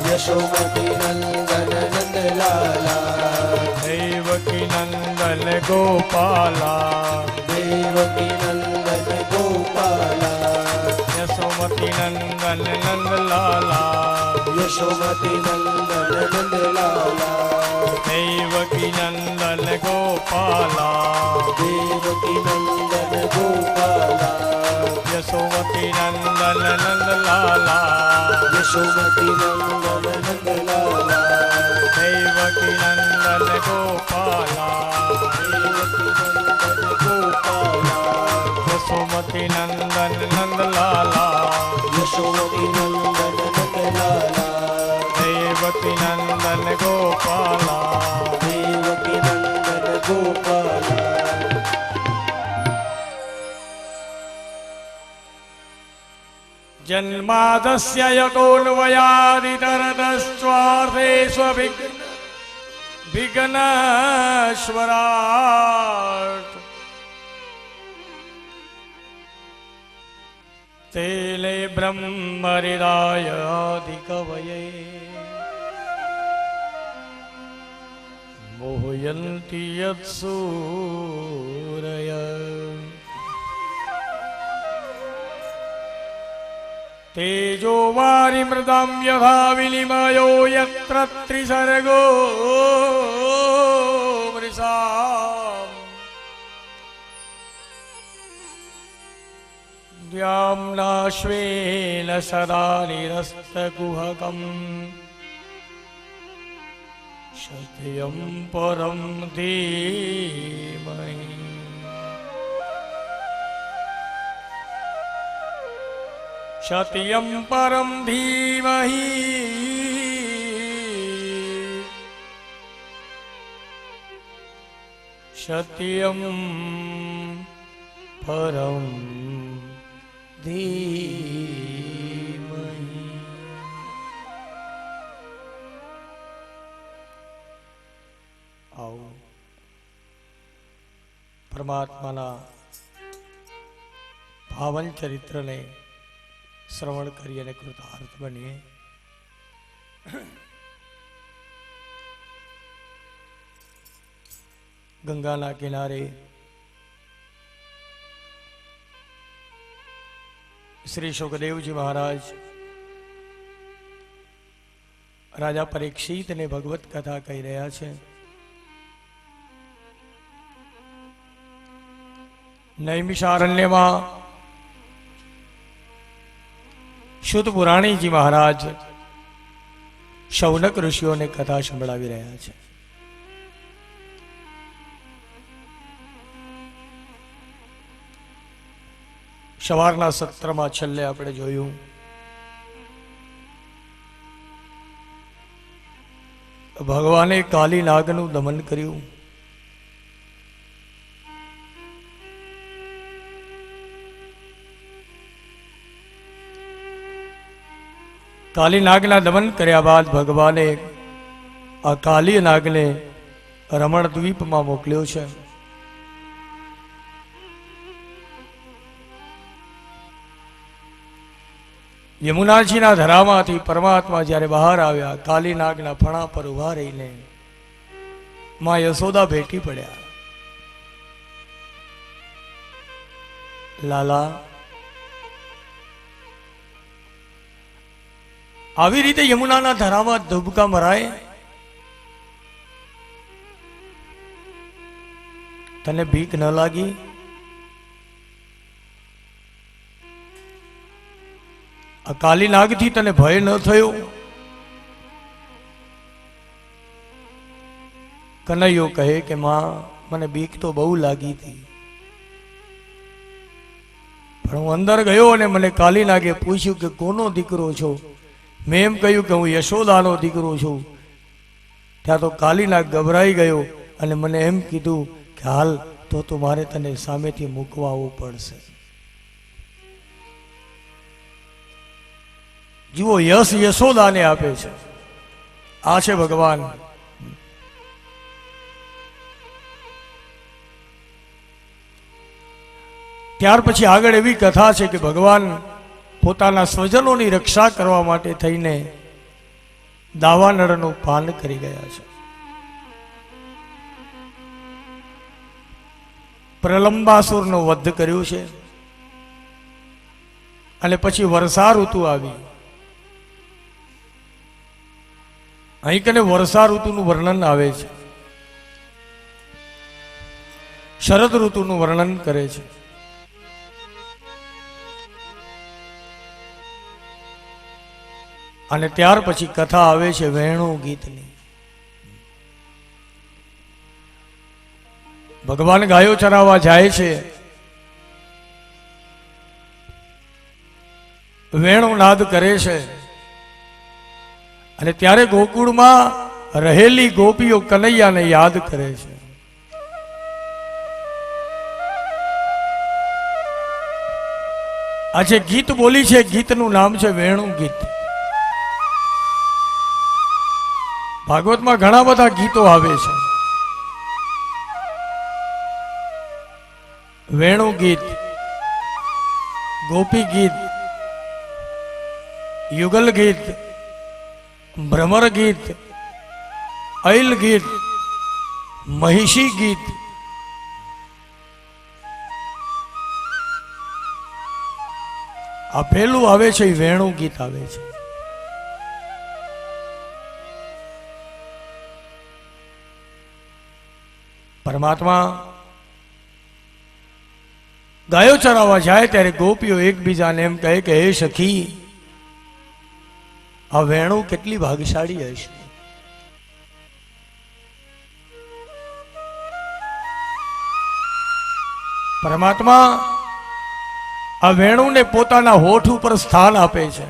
યશોમતી નંદન નંદલાલા દેવકી નંદન ગોપાલા દેવકી નંદન ગોપાલા યશોમતી નંદન નંદલાલા યશોમતી નંદન નંદલાલા દેવકી નંદન ગોપાલા દેવકી નંદન ગોપાલા યશોમતી નંદન નંદલાલા યશોમતી નંદન નંદલાલા દેવકી નંદન ગોપાલા દેવકી નંદન ગોપાલા યશોમતી નંદન નંદલાલા યશોમતી નંદન નંદલાલા દેવકી નંદન ગોપાલા દેવકી નંદન ગોપાલા જન્માદસ્ય યતોન્વયાદિતરતસ્વાર્થે વિઘ્નેશ્વરાટ તેલે બ્રહ્મહૃદાયાદિકવયે મોહયન્તિ યત્સૂરય તેજો વારિમૃદાં યથા વિનિમયો યત્ર ત્રિસર્ગો મૃષા દ્યામ્નાશ્વેન સદા નિરસ્તકુહકં સત્યં પરમ ધીમહિ સત્યં પરમ ધીમહિ સત્યં પરમ ધીમહિ. આવો પરમાત્માના પાવન ચરિત્રને શ્રવણ કરી અને કૃતાર્થ બનીએ. ગંગાના કિનારે શ્રી સુખદેવજી મહારાજ રાજા પરીક્ષિતને ભગવત કથા કહી રહ્યા છે. નૈમિષારણ્યમાં શુદ્ધ પુરાણીજી મહારાજ શૌનક ઋષિઓને કથા સંભળાવી રહ્યા છે. સવારના સત્રમાં છેલ્લે આપણે જોયું ભગવાને કાલી નાગનું દમન કર્યું. કાલી નાગના દમન કર્યા બાદ ભગવાને આ કાલી નાગને રમણ દ્વીપમાં મોકલ્યો છે. યમુનાજીના ધરામાંથી પરમાત્મા જ્યારે બહાર આવ્યા, કાલી નાગના ફણા પર ઉભા રહીને માં યશોદા ભેટી પડ્યા. લાલા, આવી રીતે યમુનાના ધરામાં ધબકા મરાય? તને બીક ન લાગી? આ કાલી નાગથી તને ભય ન થયો? કનૈયો કહે કે માં, મને બીક તો બહુ લાગી હતી, પણ હું અંદર ગયો અને મને કાલી નાગે પૂછ્યું કે કોનો દીકરો છો? મેં એમ કહ્યું કે હું યશોદાનો દીકરો છું. ત્યાં તો કાલી નાગ ગભરાઈ ગયો અને મને એમ કીધું કે હાલ તો મારે તને સામેથી મૂકવા આવવું પડશે. જુઓ, યશ યશોદાને આપે છે. આ છે ભગવાન. ત્યાર પછી આગળ એવી કથા છે કે ભગવાન પોતાના સ્વજનોની રક્ષા કરવા માટે થઈને દાવાનળનું પાન કરી ગયા છે. પ્રલંબાસુરનો વધ કર્યો છે અને પછી વર્ષા ઋતુ આવી. અહીં કને વર્ષા ઋતુનું વર્ણન આવે છે, શરદ ઋતુનું વર્ણન કરે છે. અને ત્યાર પછી કથા આવે છે વેણુ ગીતની. ભગવાન ગાયો ચરાવવા જાય છે, વેણુ નાદ કરે છે, અને ત્યારે ગોકુળમાં રહેલી ગોપીઓ કનૈયાને યાદ કરે છે. આ જે ગીત બોલી છે, ગીતનું નામ છે વેણુ ગીત. ભાગવતમાં ઘણા બધા ગીતો આવે છે. વેણુ ગીત, ગોપી ગીત, યુગલ ગીત, ભ્રમર ગીત, ઐલ ગીત, મહિષી ગીત. આ પહેલું આવે છે એ વેણુ ગીત આવે છે. પરમાત્મા ગાયો ચરાવવા જાય ત્યારે ગોપીઓ એકબીજાને એમ કહે કે હે સખી, આ વેણુ કેટલી ભાગ્યશાળી હશે. પરમાત્મા આ વેણુને પોતાના હોઠ ઉપર સ્થાન આપે છે.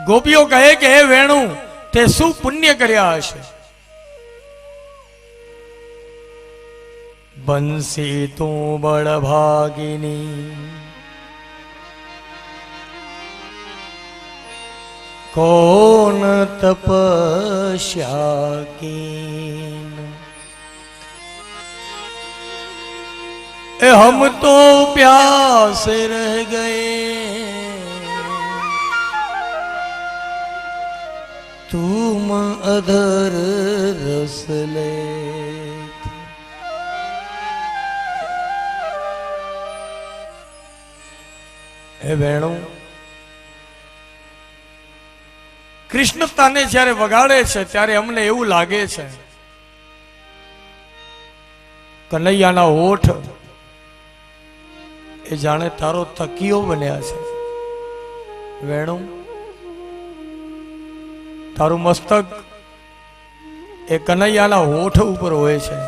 ગોપીઓ કહે કે હે વેણુ, તે શું પુણ્ય કર્યા હશે. બંસી તું બળ ભાગિની, कौन तपस्या कीन, हम तो प्यास रह गए, तुम अधर रस ले. हे वेणु, કૃષ્ણ તાને જ્યારે વગાડે છે ત્યારે અમને એવું લાગે છે કનૈયાના હોઠ એ જાણે તારો તકિયો બન્યા છે. વેણુ, તારું મસ્તક એ કનૈયાના હોઠ ઉપર હોય છે.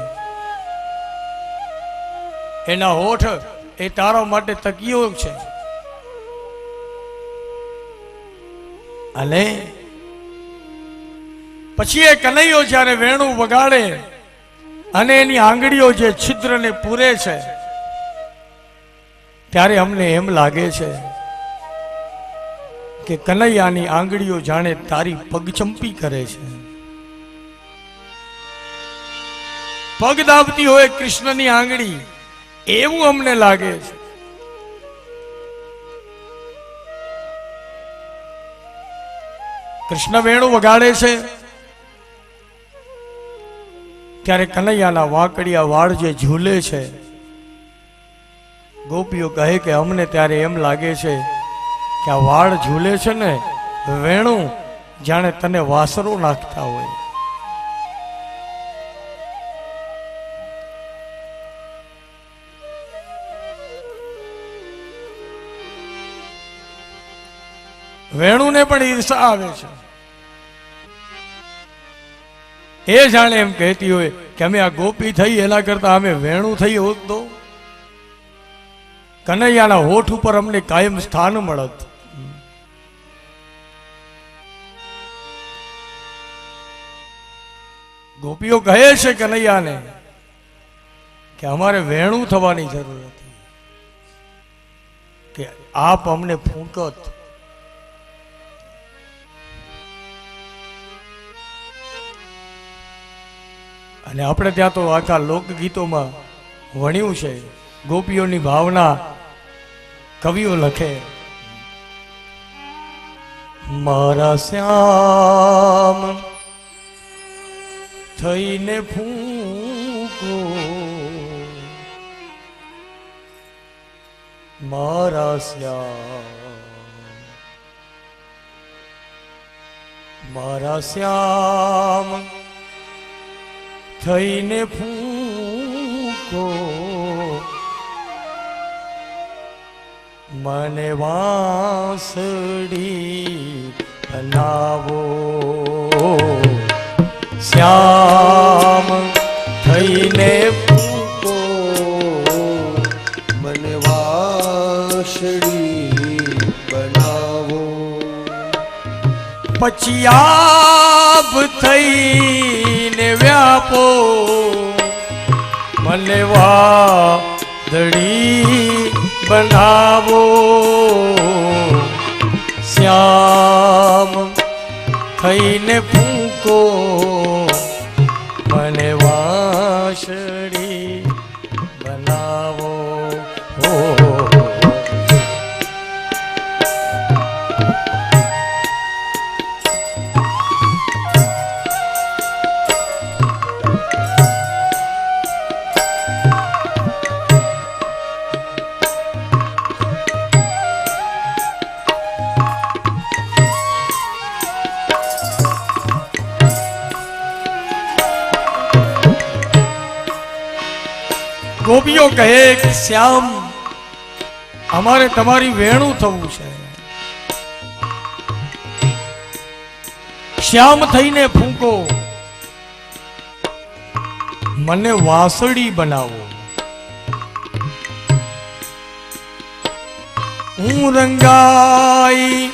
એના હોઠ એ તારા માટે તકિયો છે. અને પછી એ કનૈયો જ્યારે વેણુ વગાડે અને એની આંગળીઓ જે છિદ્રને પૂરે છે ત્યારે અમને એમ લાગે છે કે કનૈયાની આંગળીઓ જાણે તારી પગચંપી કરે છે. પગ દાબતી હોય કૃષ્ણની આંગળી એવું અમને લાગે છે. કૃષ્ણ વેણુ વગાડે છે ત્યારે કનૈયાના વાંકડિયા વાળ જે ઝૂલે છે, ગોપીઓ કહે કે અમને ત્યારે એમ લાગે છે કે આ વાળ ઝૂલે છે ને વેણુ જાણે તને વાસરો નાખતા હોય. વેણુને પણ ઈર્ષા આવે છે. એ જાણે એમ કહેતી હોય કે અમે આ ગોપી થઈ એના કરતા અમે વેણુ થઈ હોત તો કનૈયાના હોઠ ઉપર અમને કાયમ સ્થાન મળત. ગોપીઓ કહે છે કનૈયાને કે અમારે વેણુ થવાની જરૂર હતી, કે આપ અમને ફૂંકત. અને આપણે ત્યાં તો આખા લોકગીતોમાં વણ્યું છે, ગોપીઓની ભાવના કવિઓ લખે. મારા શ્યામ થઈને ફૂંકો, મારા શ્યામ, મારા શ્યામ થઈને ફૂંકો, મને વાંસળી બનાવો શ્યામ થઈને ફૂંકો મને વાંસળી બનાવો પછી આપ થઈને વ્યાપો મને વાદળી બનાવો શ્યામ થઈને ફૂંકો મને વાંસળી બનાવો ગોપીઓ કહે કે શ્યામ અમારે તમારી વેણું થવું છે શ્યામ થઈને ફૂંકો મને વાંસળી બનાવો હું રંગાઈ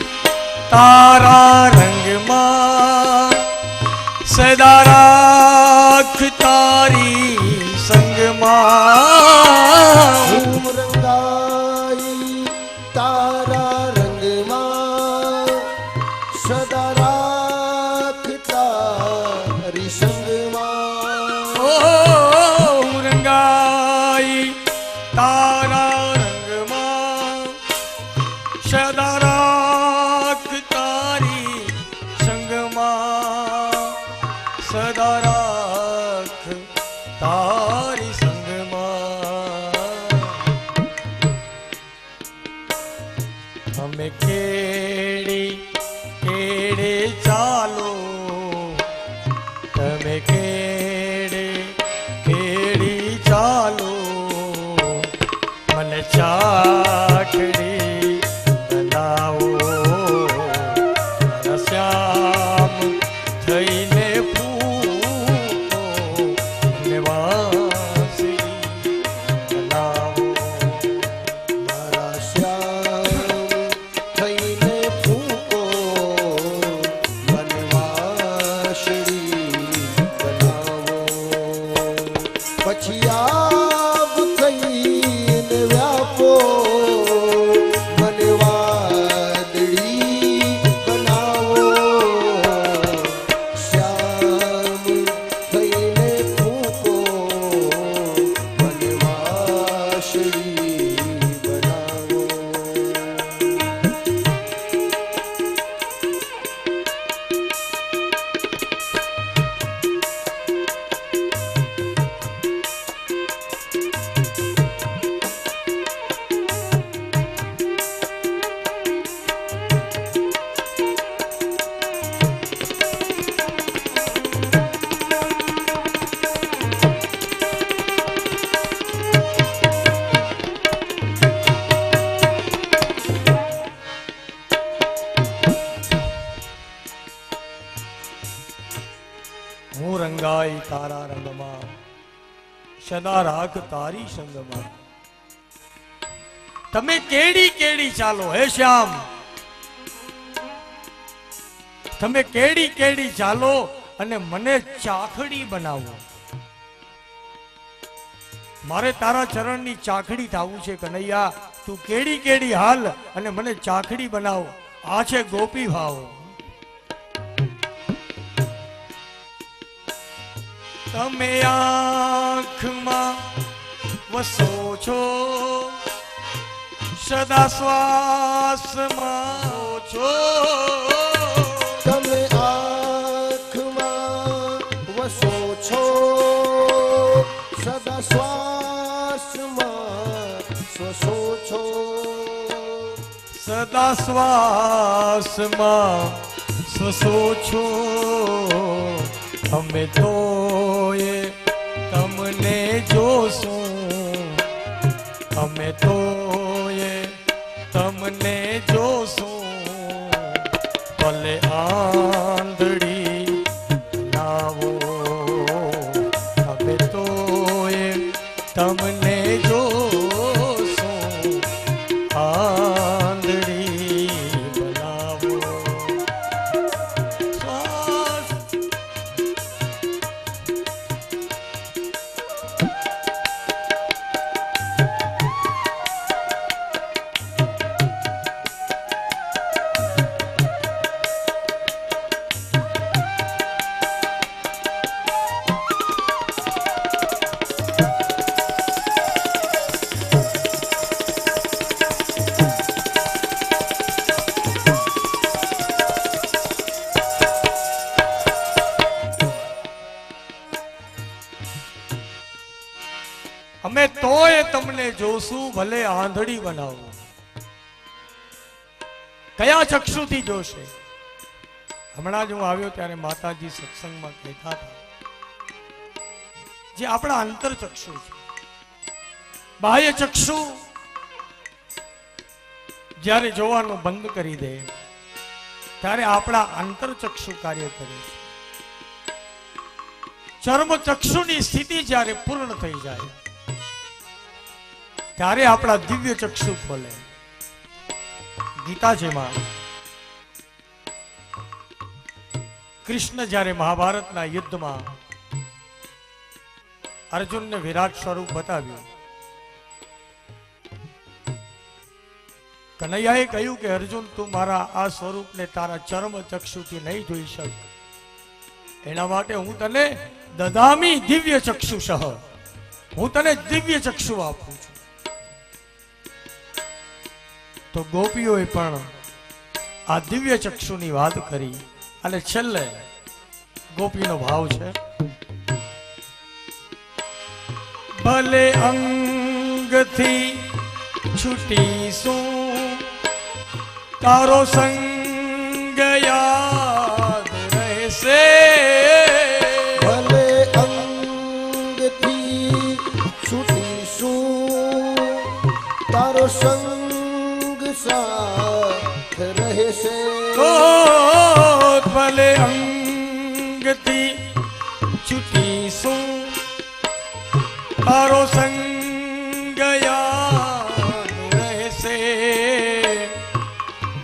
તારા રંગમાં સદા રાખ તારી સંગમાં હું રંગાઈ તારા રંગમાં સદા રાખ તારી સંગમાં હું રંગાઈ તારા રંગમાં સદા રાખ તારી સંગમાં સદા રાખ તારી સંગમાં અમે કેડી કેડે ચાલો તમે કેડે કેડી ચાલો મને ચાકડી બનાવો મારા શ્યામ થઈને ફૂંકો મને વાંસળી બનાવો મારા શ્યામ થઈને ફૂંકો મને વાંસળી બનાવો પછી આપ થઈને વ્યાપો મને વાદળી બનાવો શ્યામ થઈને ફૂંકો મને વાંસળી બનાવો હું રંગાઈ તારા રંગમાં સદા રાખ તારી સંગમાં તમે કેડી કેડી ચાલો હે શ્યામ તમે કેડી કેડી ચાલો અને મને ચાખડી બનાવો મારે તારા ચરણની ચાખડી થવું છે કનૈયા તું કેડી કેડી હાલ અને મને ચાખડી બનાવો આ છે ગોપી ભાવ તમે આંખમાં વસો છો સદા શ્વાસમાં છો તમે આંખમાં વસો છો સદા શ્વાસમાં શ્વસો છો સદા શ્વાસમાં શ્વસો છો અમે તો એ તમને જોશું અમે તો એ તમને જોશું ભલે આંધળી નાવો હવે તો તમને જોશું આંધળી બનાવો શ્વાસ અમે તોય તમને જોશું ભલે આંધળી બનાવો કયા ચક્ષુથી જોશે હમણાં જ હું આવ્યો ત્યારે માતાજી સત્સંગમાં કહેતા હતા જે આપણા અંતર ચક્ષુ છે બાહ્ય ચક્ષુ જ્યારે જોવાનું બંધ કરી દે ત્યારે આપણા અંતર ચક્ષુ કાર્ય કરે છે ચર્મ ચક્ષુની સ્થિતિ જ્યારે પૂર્ણ થઈ જાય ત્યારે આપણા દિવ્ય ચક્ષુ ખોલે ગીતાજીમાં કૃષ્ણ જ્યારે મહાભારતના યુદ્ધમાં અર્જુનને વિરાટ સ્વરૂપ બતાવ્યું કનૈયાએ કહ્યું કે અર્જુન તું મારા આ સ્વરૂપને તારા ચર્મ ચક્ષુથી નહીં જોઈ શક એના માટે હું તને દદામી દિવ્ય ચક્ષુષ હું તને દિવ્ય ચક્ષુ આપું છું તો ગોપીઓએ પણ આ દિવ્ય ચક્ષુની વાત કરી અને છેલ્લે ગોપીનો ભાવ છે ભલે અંગથી છૂટીશું તારો સંગ યાદ રહેશે ભલે અંગથી છૂટીશું તારો સંગ સાથ રહેશે તો ભલે અંગથી છૂટીશું તારો સંગ યાદ રહેશે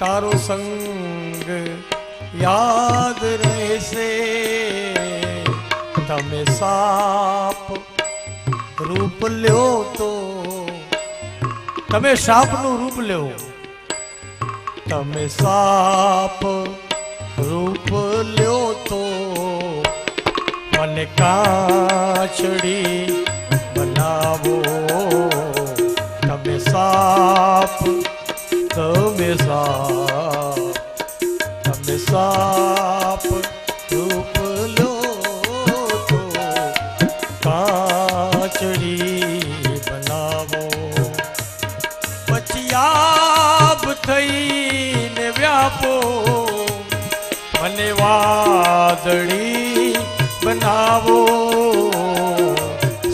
તારો સંગ યાદ રહેશે તમે સાપ રૂપ લ્યો તો તમે સાપનું રૂપ લ્યો તમે સાપ રૂપ લ્યો તો મને કાચડી બનાવો તમે સાપ તમે સાપ રૂપ લો તો કાચડી બનાવો પછી આપ થઈને વ્યાપો મને વાદળી બનાવો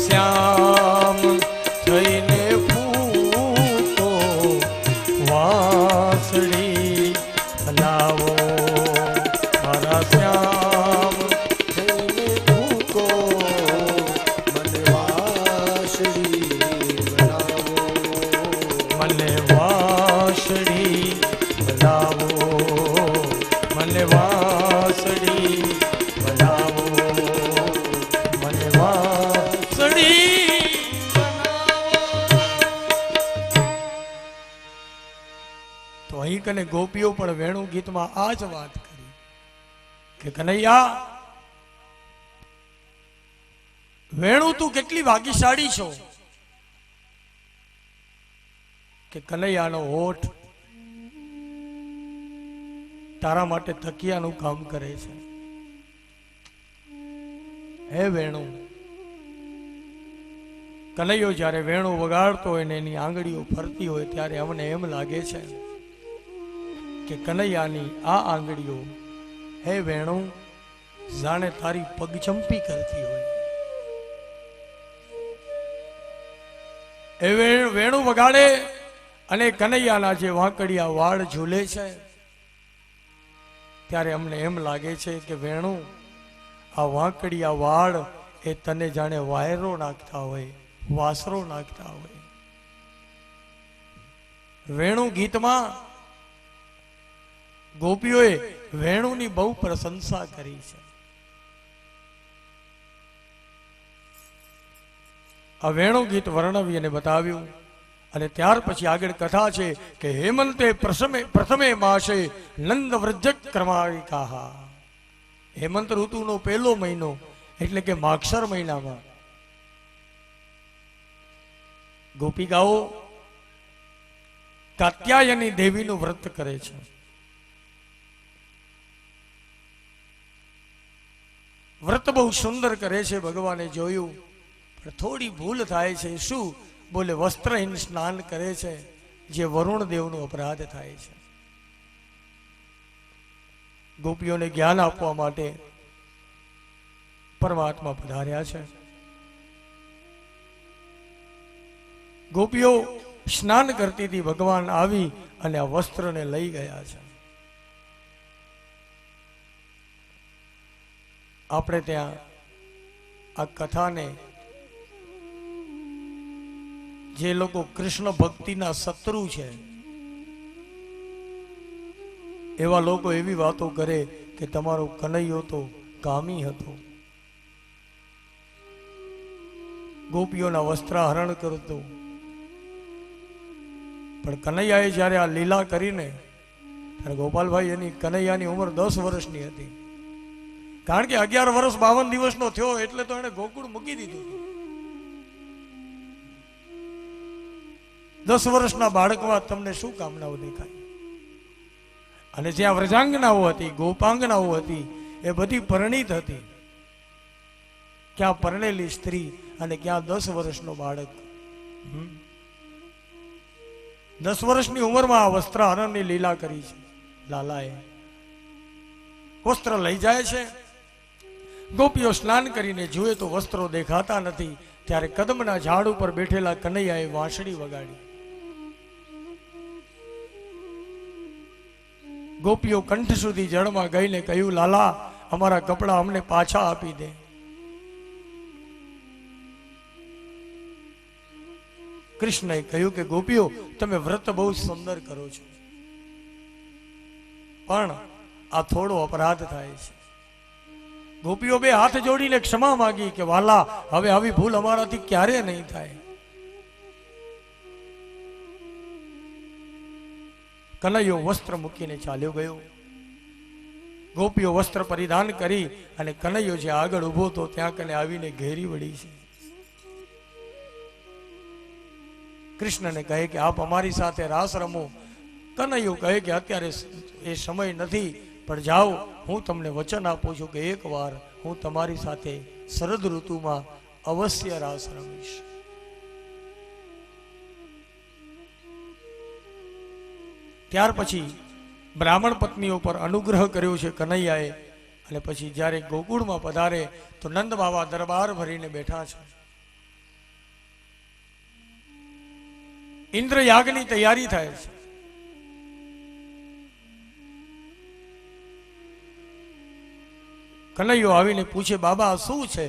શ્યામ થઈને ફૂટો વાસળી બનાવો મારા શ્યામ થઈને ફૂકો મને વાંસળી બનાવો મને વાસળી બનાવો મને વાસળી બનાવો મને વાસળી તો અહીં કને ગોપીઓ પણ વેણુ ગીતમાં આ જ વાત કરી કે કનૈયા વેણુ તું કેટલી ભાગ્યશાળી છો કે કનૈયાનો હોઠ તારા માટે તકિયાનું કામ કરે છે હે વેણુ કનૈયો જ્યારે વેણુ વગાડતો હોય ને એની આંગળીઓ ફરતી હોય ત્યારે અમને એમ લાગે છે કે કનૈયાની આ આંગળીઓ હે વેણુ જાણે તારી પગચંપી કરતી હોય એ વેણુ વગાડે અને કનૈયાના જે વાંકડિયા વાળ ઝૂલે છે ત્યારે અમને એમ લાગે છે કે વેણુ આ વાંકડિયા વાળ એ તને જાણે વાયરો નાખતા હોય, વાસરો નાખતા હોય. વેણુ ગીતમાં ગોપીઓએ વેણુની બહુ પ્રશંસા કરી છે. આ વેણુ ગીત વર્ણવી અને બતાવ્યું. અને ત્યાર પછી આગળ કથા છે કે હેમંતે પ્રથમે માસે નંદ વ્રજક ક્રમાવિકા. હેમંત ઋતુનો પહેલો મહિનો એટલે કે માગશર મહિનામાં ગોપિકાઓ કાત્યાયની દેવીનું વ્રત કરે છે. વ્રત બહુ સુંદર કરે છે, ભગવાને જોયું, પણ થોડી ભૂલ થાય છે. શું? બોલે વસ્ત્રહીન સ્નાન કરે છે, જે વરુણ દેવનો અપરાધ થાય છે. ગોપીઓને જ્ઞાન આપવા માટે પરમાત્મા પધાર્યા છે. ગોપીઓ સ્નાન કરતી હતી, ભગવાન આવી અને આ વસ્ત્રને લઈ ગયા છે. આપણે ત્યાં આ કથાને જે લોકો કૃષ્ણ ભક્તિના શત્રુ છે એવા લોકો એવી વાતો કરે કે તમારો કનૈયો તો કામી હતો, ગોપીઓના વસ્ત્રાહરણ કરતો. પણ કનૈયાએ જ્યારે આ લીલા કરીને, ત્યારે ગોપાલભાઈ એની કનૈયાની ઉંમર 10 વર્ષની હતી. કારણ કે 11 વર્ષ 52 દિવસનો થયો એટલે તો એને ગોકુળ મૂકી દીધું હતું. 10 વર્ષના બાળકમાં તમને શું કામનાઓ દેખાય? અને જ્યાં વ્રજાંગનાઓ હતી, ગોપાંગનાઓ હતી, એ બધી પરિણીત હતી. ક્યાં પરણેલી સ્ત્રી અને ક્યાં 10 વર્ષનો બાળક. 10 વર્ષની ઉંમરમાં આ વસ્ત્રાહરણની લીલા કરી છે લાલાએ. વસ્ત્ર લઈ જાય છે. ગોપીઓ સ્નાન કરીને જુએ તો વસ્ત્રો દેખાતા નથી. ત્યારે કદમના ઝાડ ઉપર બેઠેલા કનૈયાએ વાંસળી વગાડી. ગોપીઓ કંઠ સુધી જળમાં ગઈને કહ્યું, લાલા, અમારા કપડા અમને પાછા આપી દે. કૃષ્ણએ કહ્યું કે ગોપીઓ, તમે વ્રત બહુ સુંદર કરો છો, પણ આ થોડો અપરાધ થાય છે. ગોપીઓ બે હાથ જોડીને ક્ષમા માંગી કે વાલા, હવે આવી ભૂલ અમારાથી ક્યારે નહીં થાય. કનૈયો વસ્ત્ર મૂકીને ચાલ્યો ગયો. ગોપીઓ વસ્ત્ર પરિધાન કરી અને કનૈયો જે આગળ ઉભો હતો ત્યાં કને આવીને ઘેરી વળી છે. કૃષ્ણને કહે કે આપ અમારી સાથે રાસ રમો. કનૈયો કહે કે અત્યારે એ સમય નથી, પણ જાઓ, હું તમને વચન આપું છું કે એક વાર હું તમારી સાથે શરદ ઋતુમાં અવશ્ય રાસ રમીશ. ત્યાર પછી બ્રાહ્મણ પત્નીઓ પર અનુગ્રહ કર્યો છે કનૈયાએ. અને પછી જ્યારે ગોકુળમાં પધારે તો નંદ બાબા દરબાર ભરીને બેઠા છે. ઇન્દ્ર યાગની તૈયારી થાય છે. કનૈયો આવીને પૂછે, બાબા શું છે?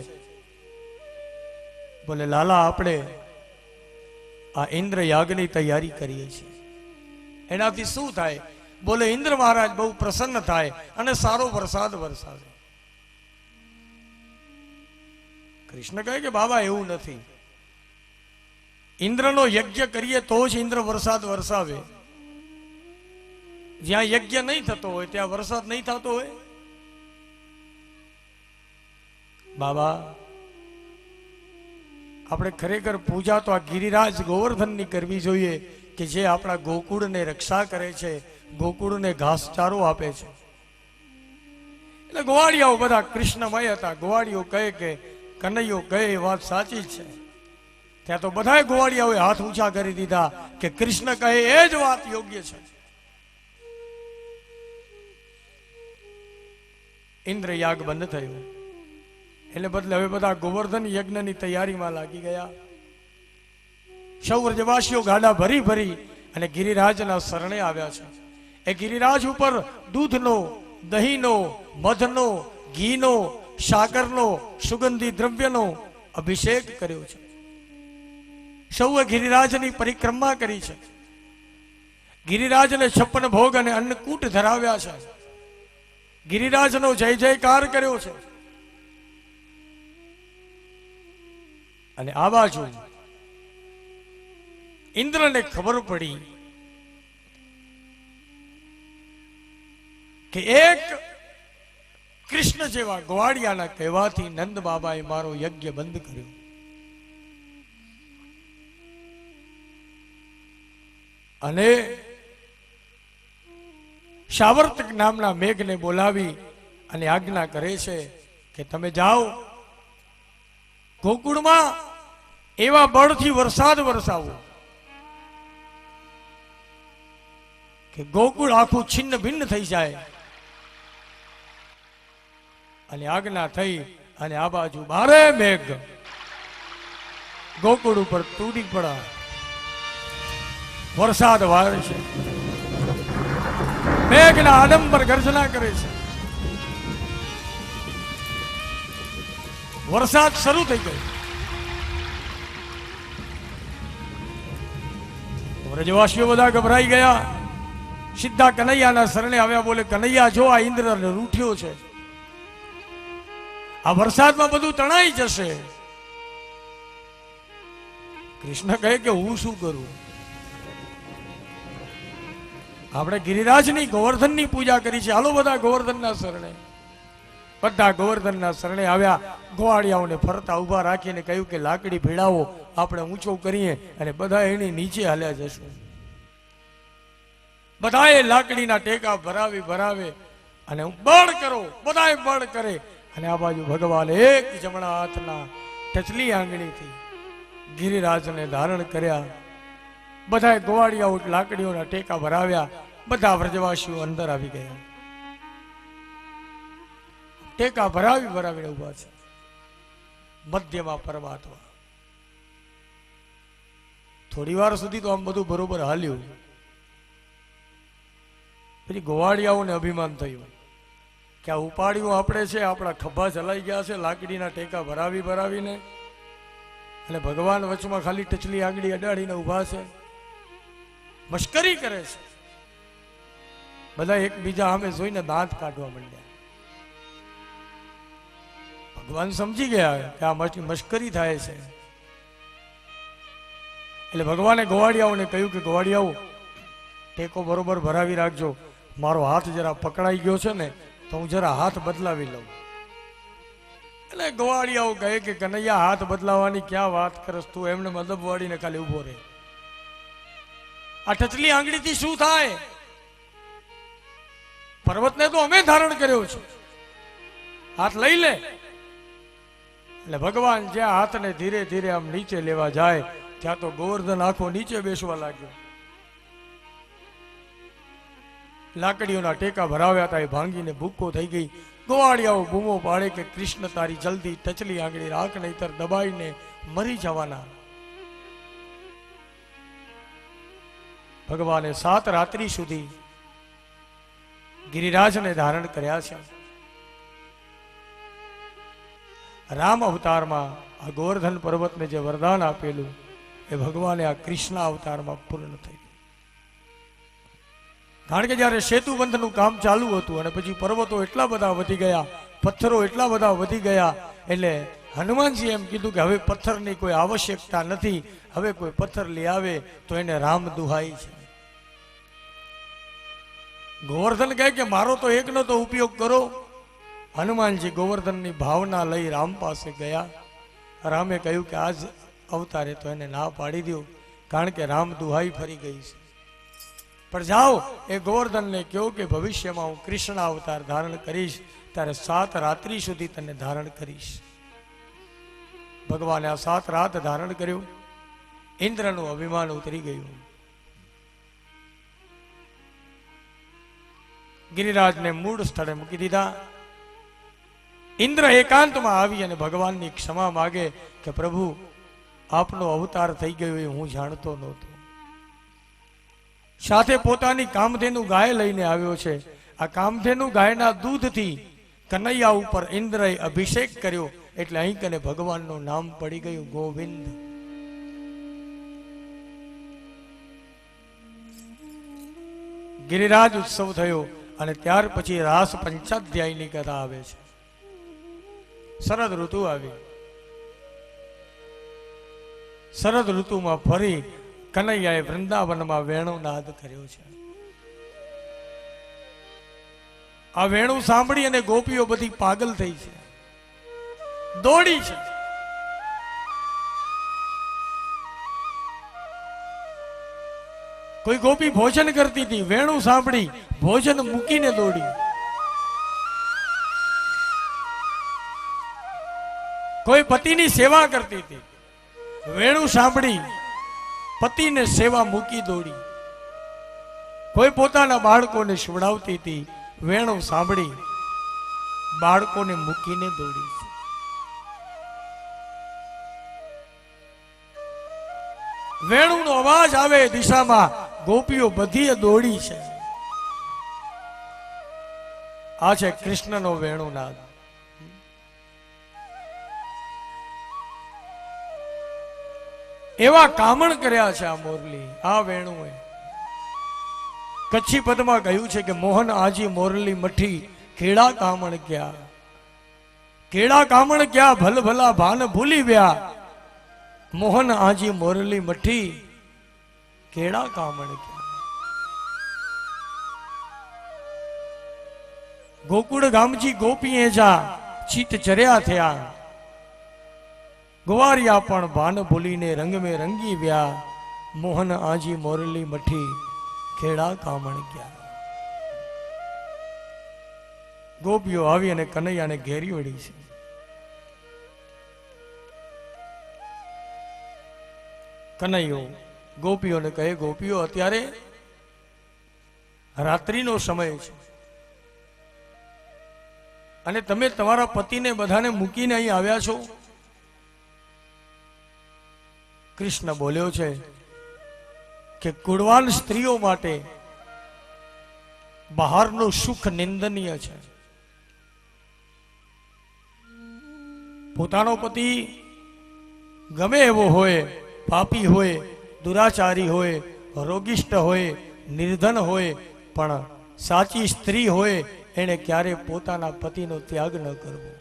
બોલે, લાલા, આપણે આ ઇન્દ્ર યાગની તૈયારી કરીએ છીએ. એનાથી શું થાય? બોલે, ઇન્દ્ર મહારાજ બહુ પ્રસન્ન થાય અને સારો વરસાદ વરસાવે. કૃષ્ણ કહે કે બાબા એવું નથી. ઇન્દ્રનો યજ્ઞ કરીએ તો જ ઇન્દ્ર વરસાદ વરસાવે. જ્યાં યજ્ઞ નહીં થતો હોય ત્યાં વરસાદ નહીં થતો હોય. બાબા, આપણે ખરેખર પૂજા તો આ ગિરિરાજ ગોવર્ધનની કરવી જોઈએ કે જે આપણા ગોકુળને રક્ષા કરે છે, ગોકુળને ઘાસચારો આપે છે. એટલે ગોવાળિયાઓ બધા કૃષ્ણમય હતા. ગોવાળીઓ કહે કે કનૈયો કહે એ વાત સાચી છે. ત્યાં તો બધાય ગોવાળિયાઓએ હાથ ઊંચા કરી દીધા કે કૃષ્ણ કહે એ જ વાત યોગ્ય છે. ઇન્દ્ર યાગ બંધ થયો. એટલે બદલે હવે બધા ગોવર્ધન યજ્ઞની તૈયારીમાં લાગી ગયા. સૌ વ્રજવાસીઓ ગાડા ભરી ભરી અને ગિરિરાજના શરણે આવ્યા છે. એ ગિરિરાજ ઉપર દૂધનો, દહીંનો, મધનો, ઘીનો, સાગરનો, સુગંધી દ્રવ્યનો અભિષેક કર્યો છે. સૌએ ગિરિરાજની પરિક્રમા કરી છે. ગિરિરાજને 56 ભોગ અને અન્નકૂટ ધરાવ્યા છે. ગિરિરાજનો જય જયકાર કર્યો છે. અને આ બાજુ ઇન્દ્રને ખબર પડી કે એક કૃષ્ણ જેવા ગોવાળિયાના કહેવાથી નંદ બાબાએ મારો યજ્ઞ બંધ કર્યો. અને શાવર્તક નામના મેઘને બોલાવી અને આજ્ઞા કરે છે કે તમે જાઓ ગોકુળમાં એવા બળથી વરસાદ વરસાવો કે ગોકુળ આખું છિન્ન ભિન્ન થઈ જાય. અને આજ્ઞા થઈ અને આ બાજુ બારે મેઘ ગોકુળ ઉપર તૂટી પડા, વરસાદ વારે છે. મેઘના આડંબર ગર્જના કરે છે. વરસાદ શરૂ થઈ ગયો. વ્રજવાસીઓ બધા ગભરાઈ ગયા. સીધા કનૈયાના શરણે આવ્યા. બોલે, કનૈયા જો આ ઇન્દ્ર રૂઠ્યો છે, આ વરસાદમાં બધું તણાઈ જશે. કૃષ્ણ કહે કે હું શું કરું? આપણે ગિરિરાજની ગોવર્ધનની પૂજા કરી છે, હાલો બધા ગોવર્ધનના શરણે. બધા ગોવર્ધનના શરણે આવ્યા. ગોવાળિયાઓને ફરતા ઉભા રાખીને કહ્યું કે લાકડી ભીડાવો, આપણે ઊંચો કરીએ અને બધા એની નીચે હાલ્યા જશું. બધાએ લાકડીના ટેકા ભરાવે અને બળ કરો, બધાએ બળ કરે. અને આ બાજુ ભગવાન એક જમણા હાથના ટચલી આંગળીથી ગિરિરાજને ધારણ કર્યા. બધા ગોવાળિયાઓ લાકડીઓના ટેકા ભરાવ્યા. બધા વ્રજવાસીઓ અંદર આવી ગયા. ટેકા ભરાવીને ઉભા છે. મધ્યમાં પરમાત્મા. થોડી વાર સુધી તો આમ બધું બરોબર હાલ્યું. પછી ગોવાળિયાઓને અભિમાન થયું કે આ ઉપાડ્યું આપણે છે, આપણા ખભા ચલાઈ ગયા છે લાકડીના ટેકા ભરાવીને. અને ભગવાન વચમાં ખાલી ટચલી આંગળી અડાડીને ઉભા છે, મશ્કરી કરે છે. બધા એકબીજા સામે જોઈને દાંત કાઢવા માંડ્યા. ભગવાન સમજી ગયા કે આ મશ્કરી થાય છે. એટલે ભગવાને ગોવાળિયાઓને કહ્યું કે ગોવાળિયાઓ ટેકો બરોબર ભરાવી રાખજો. મારો હાથ જરા પકડાઈ ગયો છે ને, તો હું જરા હાથ બદલાવી લઉં. એટલે ગોવાળિયાઓ કહે કે કનૈયા, હાથ બદલાવાની ક્યાં વાત કરસ તું? એમને મદબ વાળીને ખાલી ઉભો રહે. આ ટચલી આંગળીથી શું થાય? પર્વતને તો અમે ધારણ કર્યો છે, હાથ લઈ લે. એટલે ભગવાન જ્યાં હાથને ધીરે ધીરે આમ નીચે લેવા જાય ત્યાં તો ગોવર્ધન આખો નીચે બેસવા લાગ્યો. લાકડીઓના ટેકા ભરાવ્યા હતા એ ભાંગીને ભૂક્કો થઈ ગઈ. ગોવાળિયાઓ બૂમો પાડે કે કૃષ્ણ તારી જલ્દી ટચલી આંગળી રાખ, નહીતર દબાઈને મરી જવાના. ભગવાને 7 રાત્રિ સુધી ગિરિરાજને ધારણ કર્યા છે. રામ અવતારમાં આ ગોવર્ધન પર્વતને જે વરદાન આપેલું એ ભગવાને આ કૃષ્ણ અવતારમાં પૂર્ણ થઈ. કારણ કે જ્યારે સેતુ બંધનું કામ ચાલુ હતું અને પછી પર્વતો એટલા બધા વધી ગયા, પથ્થરો એટલા બધા વધી ગયા, એટલે હનુમાનજી એમ કીધું કે હવે પથ્થરની કોઈ આવશ્યકતા નથી. હવે કોઈ પથ્થર લઈ આવે તો એને રામ દુહાઈ છે. ગોવર્ધન કહે કે મારો તો એકનો તો ઉપયોગ કરો. હનુમાનજી ગોવર્ધનની ભાવના લઈ રામ પાસે ગયા. રામે કહ્યું કે આજ અવતારે તો એને ના પાડી દો, કારણ કે રામ દુહાઈ ફરી ગઈ છે. પણ જાઓ એ ગોવર્ધનને કહો કે ભવિષ્યમાં હું કૃષ્ણ અવતાર ધારણ કરીશ, ત્યારે 7 રાત્રિ સુધી તને ધારણ કરીશ. ભગવાને આ 7 રાત ધારણ કર્યું. ઇન્દ્રનું અભિમાન ઉતરી ગયું. ગિરિરાજને મૂળ સ્થળે મૂકી દીધા. ઇન્દ્ર એકાંતમાં આવી અને ભગવાનની ક્ષમા માગે કે પ્રભુ આપનો અવતાર થઈ ગયો એ હું જાણતો નહોતો. સાથે પોતાની કામધેનુ ગાય લઈને આવ્યો છે. આ કામધેનુ ગાયના દૂધથી કનૈયા ઉપર ઇન્દ્રએ અભિષેક કર્યો એટલે અહીં કને ભગવાનનું નામ પડી ગયું ગોવિંદ. ગિરિરાજ ઉત્સવ થયો અને ત્યાર પછી રાસ પંચાધ્યાયની કથા આવે છે. શરદ ઋતુ આવી. શરદ ઋતુમાં ફરી કનૈયાએ વૃંદાવનમાં વેણુનાદ કર્યો છે. આ વેણુ સાંભળી અને ગોપીઓ બધી પાગલ થઈ છે, દોડી છે. કોઈ ગોપી ભોજન કરતી હતી, વેણુ સાંભળી ભોજન મૂકીને દોડી. કોઈ પતિની સેવા કરતી હતી, વેણુ સાંભળી પતિને સેવા મૂકી દોડી. કોઈ પોતાના બાળકોને સુવડાવતી હતી, વેણુ સાંભળી બાળકોને મૂકીને દોડી. વેણુનો અવાજ આવે દિશામાં, ગોપીઓ બધી દોડી છે. આ છે કૃષ્ણનો વેણુનાદ. એવા કામણ કર્યા છે આ મોરલી, આ વેણુએ. કચ્છી પદમાં કહ્યું છે કે મોહન આજી મોરલી મઠી, કેળા કામણ ક્યાં, કેળા કામણ ક્યાં, ભલ ભલા ભાન ભૂલી વ્યા. મોહન આજી મોરલી મઠી, કેળા કામણ ક્યાં. ગોકુળ ગામજી ગોપીએ જા ચિત ચર્યા થયા, ગોવારિયા પણ ભાન ભૂલીને રંગ મેં રંગી વ્યા. મોહન આજી મોરલી મઠી, ખેડા કામણ ક્યાં. ગોપીઓ આવી અને કનૈયાને ઘેરી વળી છે. કનૈયો ગોપીઓને કહે, ગોપીઓ અત્યારે રાત્રિનો સમય છે અને તમે તમારા પતિને બધાને મૂકીને અહીં આવ્યા છો. કૃષ્ણ બોલ્યો છે કે કુળવાન સ્ત્રીઓ માટે બહારનું સુખ નિંદનીય છે. પોતાનો પતિ ગમે એવો હોય, પાપી હોય, દુરાચારી હોય, રોગિષ્ઠ હોય, નિર્ધન હોય, પણ સાચી સ્ત્રી હોય એને ક્યારે પોતાના પતિનો ત્યાગ ન કરવો.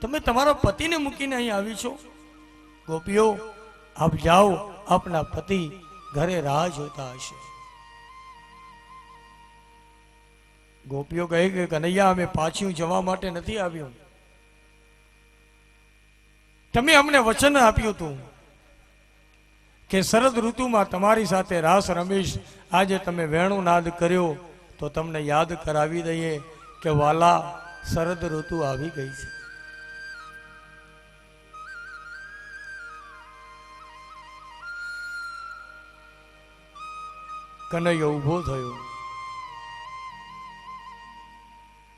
તમે તમારા પતિને મૂકીને અહીં આવી છો. ગોપીઓ આપ જાઓ, આપના પતિ ઘરે રાહ જોતા હશે. ગોપીઓ કહે કે કનૈયા, અમે પાછું જવા માટે નથી આવ્યું. તમે અમને વચન આપ્યું હતું કે શરદ ઋતુમાં તમારી સાથે રાસ રમીશ. આજે તમે વેણુનાદ કર્યો તો તમને યાદ કરાવી દઈએ કે વાલા, શરદ ઋતુ આવી ગઈ છે. કનૈયો ઊભો થયો,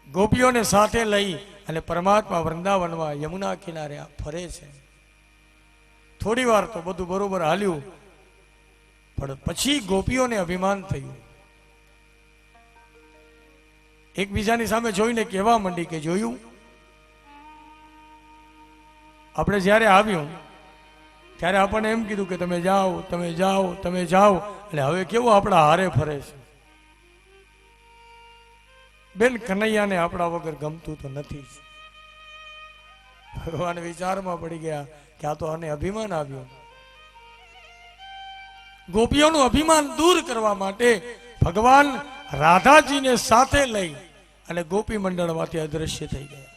ગોપીઓને સાથે લઈ અને પરમાત્મા વૃંદાવનમાં યમુના કિનારે ફરે છે. થોડી વાર તો બધું બરોબર હાલ્યું, પણ પછી ગોપીઓને અભિમાન થયું. એકબીજાની સામે જોઈને કહેવા માંડી કે જોયું, આપણે જ્યારે આવ્યું ત્યારે આપણને એમ કીધું કે તમે જાઓ, તમે જાઓ, તમે જાઓ, અને હવે કેવું આપણા હારે ફરે છે. બેન, કનૈયાને આપણા વગર ગમતું તો નથી. ભગવાન વિચારમાં પડી ગયા કે આ તો આને અભિમાન આવ્યું. ગોપીઓનું અભિમાન દૂર કરવા માટે ભગવાન રાધાજીને સાથે લઈ અને ગોપી મંડળમાંથી અદ્રશ્ય થઈ ગયા.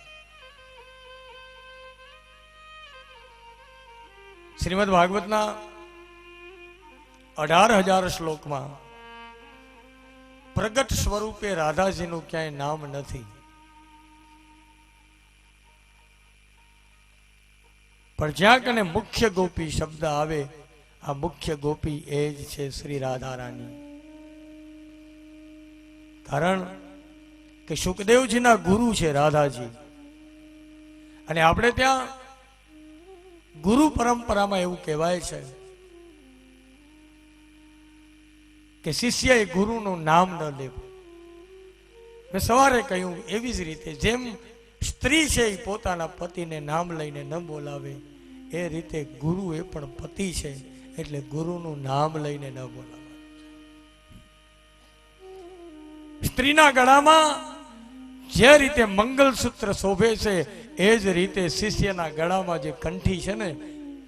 શ્રીમદ ભાગવતના 18,000 શ્લોકમાં પ્રગટ સ્વરૂપે રાધાજીનું ક્યાંય નામ નથી, પણ જ્યાં કને મુખ્ય ગોપી શબ્દ આવે, આ મુખ્ય ગોપી એ જ છે શ્રી રાધા રાણી. કારણ કે સુખદેવજીના ગુરુ છે રાધાજી, અને આપણે ત્યાં ગુરુ પરંપરામાં એવું કહેવાય છે કે શિષ્યએ ગુરુનું નામ ન લેવું. મેં સવારે કહ્યું એવી જ રીતે જેમ સ્ત્રી છે એ પોતાના પતિને નામ લઈને ન બોલાવે, એ રીતે ગુરુ એ પણ પતિ છે એટલે ગુરુનું નામ લઈને ન બોલાવે. સ્ત્રીના ગળામાં જે રીતે મંગલસૂત્ર શોભે છે એ જ રીતે શિષ્યના ગળામાં જે કંઠી છે ને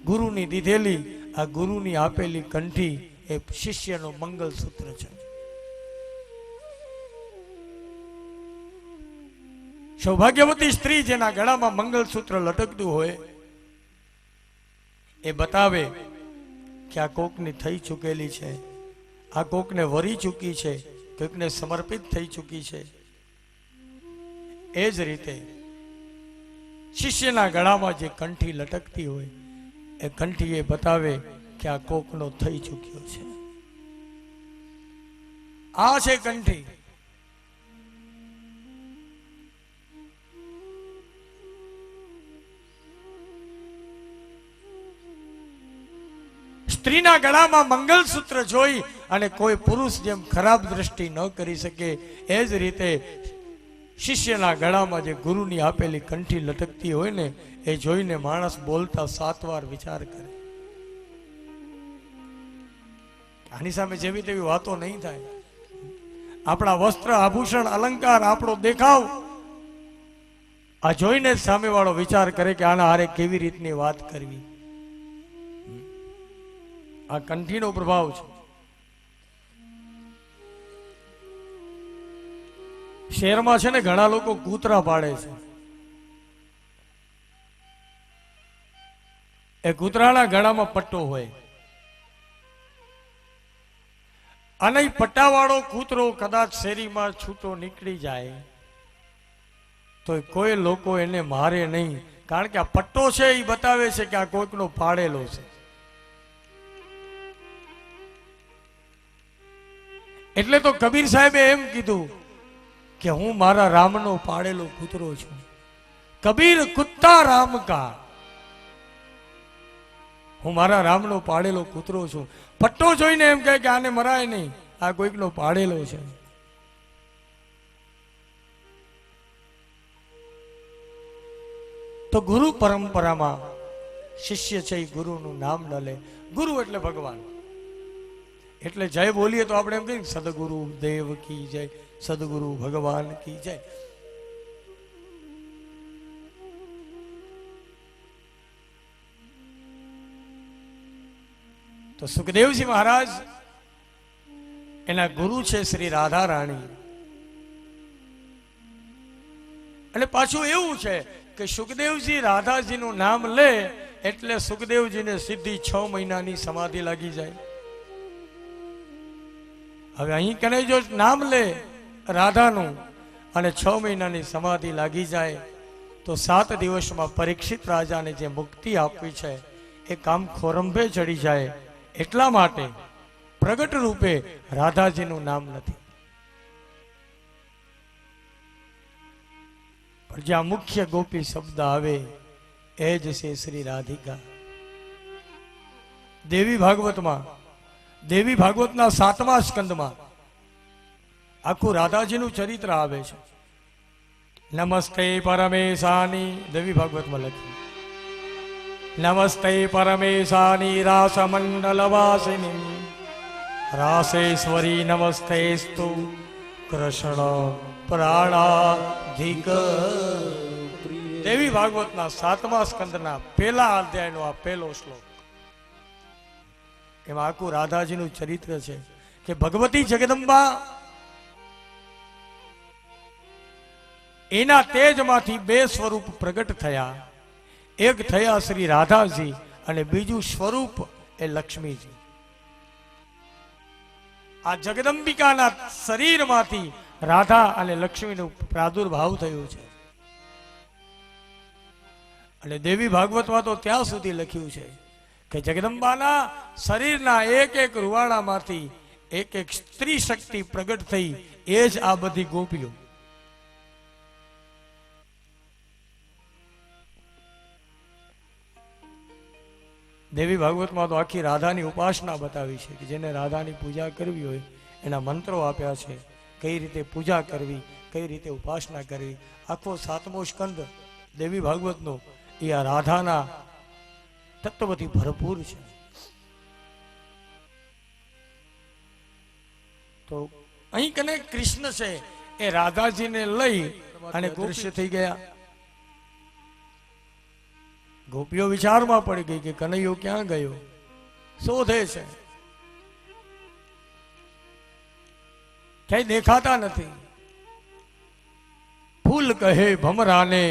ગુરુની દીધેલી, આ ગુરુની આપેલી કંઠી એ શિષ્યનું મંગલસૂત્ર છે. સૌભાગ્યવતી સ્ત્રી જેના ગળામાં મંગલસૂત્ર લટકતું હોય એ બતાવે કે આ કોકની થઈ ચૂકેલી છે, આ કોકને વરી ચૂકી છે, કોકને સમર્પિત થઈ ચૂકી છે. એ જ રીતે શિષ્યના ગળામાં જે કંઠી લટકતી હોય એ કંઠી એ બતાવે કે આ કોકનો થઈ ચૂક્યો છે. આ છે કંઠી. સ્ત્રીના ગળામાં મંગલસૂત્ર જોઈ અને કોઈ પુરુષ જેમ ખરાબ દ્રષ્ટિ ન કરી શકે, એ જ રીતે શિષ્યના ગળામાં જે ગુરુની આપેલી કંઠી લટકતી હોય ને એ જોઈને માણસ બોલતા 7 વાર વિચાર કરે. આની સામે જેવી તેવી વાતો નહીં થાય. આપણા વસ્ત્ર, આભૂષણ, અલંકાર, આપણો દેખાવ આ જોઈને જ સામેવાળો વિચાર કરે કે આના હારે કેવી રીતની વાત કરવી. આ કંઠીનો પ્રભાવ છે. શહેરમાં છે ને ઘણા લોકો કૂતરા પાડે છે. એ કૂતરાના ગળામાં પટ્ટો હોય અને એ પટ્ટાવાળો કૂતરો કદાચ શેરીમાં છૂટો નીકળી જાય તો કોઈ લોકો એને મારે નહીં, કારણ કે આ પટ્ટો છે એ બતાવે છે કે આ કોઈકનો પાડેલો છે. એટલે તો કબીર સાહેબે એમ કીધું કે હું મારા રામનો પાડેલો કૂતરો છું. કબીર કુત્તા રામ કા, હું મારા રામનો પાડેલો કૂતરો છું. પટ્ટો જોઈને એમ કહે કે આને મરાય નહીં, આ કોઈકનો પાડેલો છે. તો ગુરુ પરંપરામાં શિષ્ય છે એ ગુરુનું નામ ન લે. ગુરુ એટલે ભગવાન. એટલે જય બોલીએ તો આપણે એમ કહીએ સદગુરુ દેવ કી જય, સદગુરુ ભગવાન કી જય. તો સુખદેવજી મહારાજ એના ગુરુ છે શ્રી રાધા રાણી. અને પાછું એવું છે કે સુખદેવજી રાધાજીનું નામ લે એટલે સુખદેવજીને સીધી 6 મહિનાની સમાધિ લાગી જાય. હવે અહીં કને જો નામ લે રાધાનું અને 6 મહિનાની સમાધિ લાગી જાય તો 7 દિવસમાં પરીક્ષિત રાજાને જે મુક્તિ આપવી છે એ કામ ખોરંભે ચડી જાય. એટલા માટે પ્રગટ રૂપે રાધાજીનું નામ નથી, પણ જ્યાં મુખ્ય ગોપી શબ્દ આવે એ જ છે શ્રી રાધિકા. દેવી ભાગવતમાં, દેવી ભાગવતના 7મા સ્કંદમાં આખું રાધાજીનું ચરિત્ર આવે છે. નમસ્તે પરમેશાની, દેવી ભાગવતમાં લખ્યું નમસ્તે પરમેશાની રાસમંડલવાસિની રાસેશ્વરી નમસ્તેસ્તુ કૃષ્ણ પ્રાણાધિક. દેવી ભાગવતના 7મા સ્કંદના 1લા અધ્યાયનો આ પહેલો શ્લોક. એમાં આખું રાધાજીનું ચરિત્ર છે કે ભગવતી જગદંબા એના તેજમાંથી 2 સ્વરૂપ પ્રગટ થયા. એક થયા શ્રી રાધાજી અને બીજું સ્વરૂપ એ લક્ષ્મીજી. આ જગદંબિકાના શરીરમાંથી રાધા અને લક્ષ્મીનું પ્રાદુર્ભાવ થયું છે. અને દેવી ભાગવતમાં તો ત્યાં સુધી લખ્યું છે કે જગદંબાના શરીરના એક એક રૂવાડામાંથી એક એક સ્ત્રી શક્તિ પ્રગટ થઈ, એ જ આ બધી ગોપીઓ. દેવી ભાગવતમાં તો આખી રાધાની ઉપાસના બતાવી છે કે જેને રાધાની પૂજા કરવી હોય એના મંત્રો આપ્યા છે, કઈ રીતે પૂજા કરવી, કઈ રીતે ઉપાસના કરવી. આખો 7મો સ્કંદ દેવી ભાગવતનો એ આ રાધાના તત્વથી ભરપૂર છે. તો અહીં કને કૃષ્ણ છે એ રાધાજીને લઈ અને દૃશ્ય થઈ ગયા. ગોપીઓ વિચારમાં પડી ગઈ કે કનૈયો ક્યાં ગયો, શોધે છે, ક્યાંય દેખાતા નથી. ફૂલ કહે ભમરાને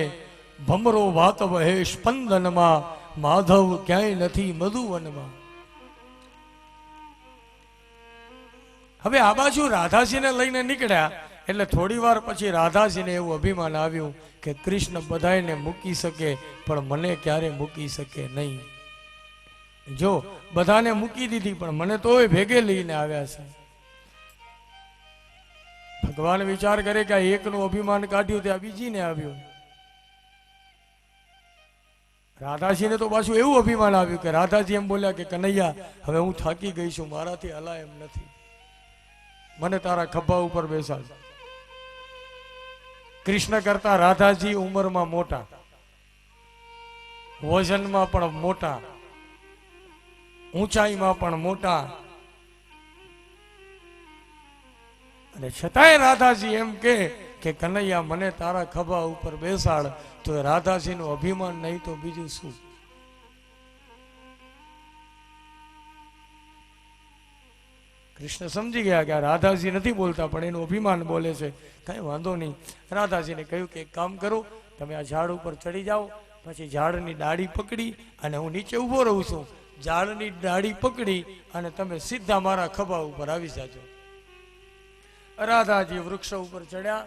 ભમરો વાત વહે સ્પંદનમાં, માધવ ક્યાંય નથી મધુવનમાં. હવે આ બાજુ રાધાજીને લઈને નીકળ્યા એટલે થોડી વાર પછી રાધાજીને એવું અભિમાન આવ્યું કે કૃષ્ણ બધાયને મૂકી શકે પણ મને ક્યારે મૂકી શકે નહીં. જો બધાને મૂકી દીધી પણ મને તોય ભેગે લઈને આવ્યા છે. ભગવાન વિચાર કરે કે આ એકનું અભિમાન કાઢ્યું ત્યાં બીજીને આવ્યું. રાધાજીને તો પાછું એવું અભિમાન આવ્યું કે રાધાજી એમ બોલ્યા કે કનૈયા હવે હું થાકી ગઈ છું, મારાથી હલાય એમ નથી, મને તારા ખભા ઉપર બેસાડ. કૃષ્ણ કરતા રાધાજી ઉંમરમાં મોટા, વજનમાં પણ મોટા, ઊંચાઈમાં પણ મોટા, અને છતાંય રાધાજી એમ કે કનૈયા મને તારા ખભા ઉપર બેસાડ. તો રાધાજીનું અભિમાન નહીં તો બીજું શું? કૃષ્ણ સમજી ગયા કે આ રાધાજી નથી બોલતા પણ એનું અભિમાન બોલે છે. કઈ વાંધો નહીં. રાધાજીને કહ્યું કે એક કામ કરો, તમે આ ઝાડ ઉપર ચડી જાઓ, પછી ઝાડની ડાળી પકડી અને હું નીચે ઊભો રહું છું, ઝાડની ડાળી પકડી અને તમે સીધા મારા ખભા ઉપર આવી જાજો. રાધાજી વૃક્ષ ઉપર ચડ્યા,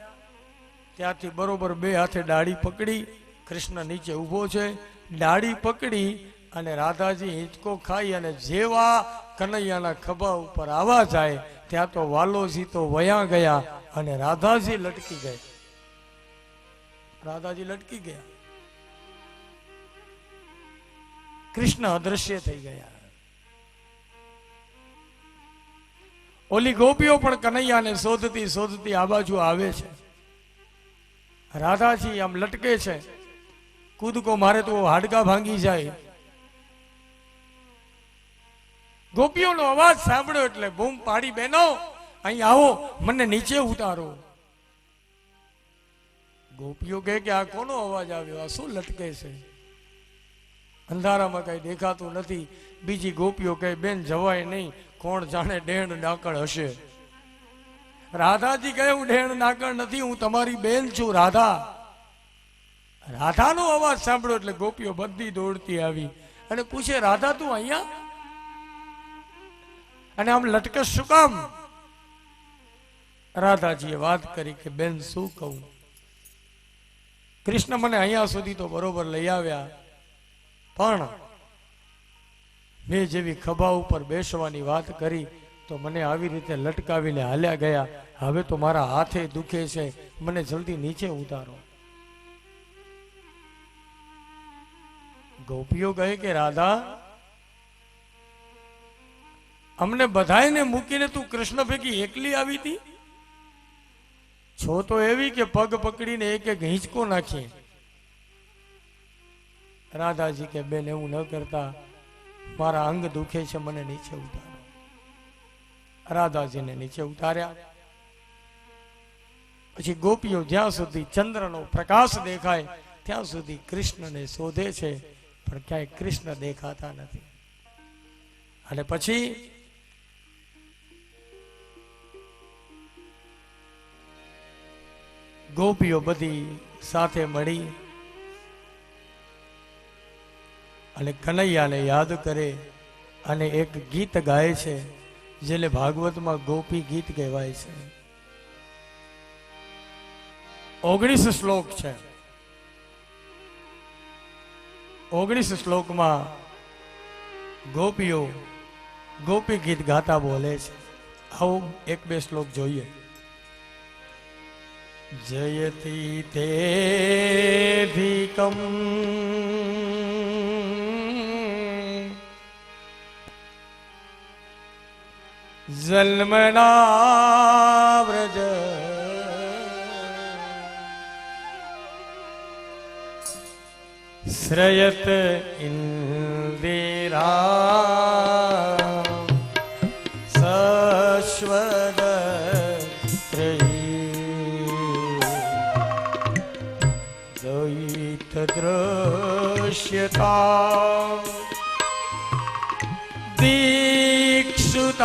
ત્યાંથી બરોબર બે હાથે ડાળી પકડી, કૃષ્ણ નીચે ઊભો છે, ડાળી પકડી અને રાધાજી હિંચકો ખાઈ અને જેવા કનૈયાના ખભા ઉપર આવવા જાય ત્યાં તો વાલોજી તો વયા ગયા અને રાધાજી લટકી ગયા. રાધાજી લટકી ગયા, કૃષ્ણ અદ્રશ્ય થઈ ગયા. ઓલી ગોપીઓ પણ કનૈયાને શોધતી શોધતી આ બાજુ આવે છે. રાધાજી આમ લટકે છે, કૂદકો મારે તો હાડકા ભાંગી જાય. ગોપીઓનો અવાજ સાંભળ્યો એટલે બૂમ પાડી, બહેનો અહીં આવો, મને નીચે ઉતારો. ગોપીઓ કહે કે આ કોનો અવાજ આવ્યો, આ શું લટકે છે? અંધારામાં કઈ દેખાતું નથી. બીજી ગોપીઓ કહે બેન જવાય નહીં, કોણ જાણે ડેણ ડાકણ હશે. રાધાજી કહે હું ડેણ નાકણ નથી, હું તમારી બેન છું રાધા. રાધાનો અવાજ સાંભળ્યો એટલે ગોપીઓ બધી દોડતી આવી અને પૂછે રાધા તું અહીંયા અને આમ લટકસ શું કામ? રાધાજીએ વાત કરી કે બેન શું કહું, કૃષ્ણ મને અહીંયા સુધી તો બરોબર લઈ આવ્યા પણ મેં જેવી ખભા ઉપર બેસવાની વાત કરી તો મને આવી રીતે લટકાવીને હાલ્યા ગયા. હવે તો મારા હાથે દુખે છે, મને જલ્દી નીચે ઉતારો. ગોપીઓ કહે કે રાધા અમને બધાયને મૂકીને તું કૃષ્ણ ભેગી એકલી આવી હતી? છો તો એવી કે પગ પકડીને એક એક હિંચકો નાખીએ. રાધાજી કે બેન એવું ન કરતા, મારા અંગ દુખે છે, મને નીચે ઉતારો. રાધાજીને નીચે ઉતાર્યા. પછી ગોપીઓ જ્યાં સુધી ચંદ્રનો પ્રકાશ દેખાય ત્યાં સુધી કૃષ્ણને શોધે છે પણ ક્યાંય કૃષ્ણ દેખાતા નથી. અને પછી ગોપીઓ બધી સાથે મળી અને કનૈયાને યાદ કરે અને એક ગીત ગાય છે જેને ભાગવતમાં ગોપી ગીત કહેવાય છે. 19 શ્લોક છે. 19 શ્લોકમાં ગોપીઓ ગોપી ગીત ગાતા બોલે છે. આવો એક બે શ્લોક જોઈએ. જયતિ તેધિકમ જન્મના વ્રજ શ્રયત ઇન્દિરા સશ્વદ દ્વૈત દ્રશ્યતા દીક્ષુતાવકા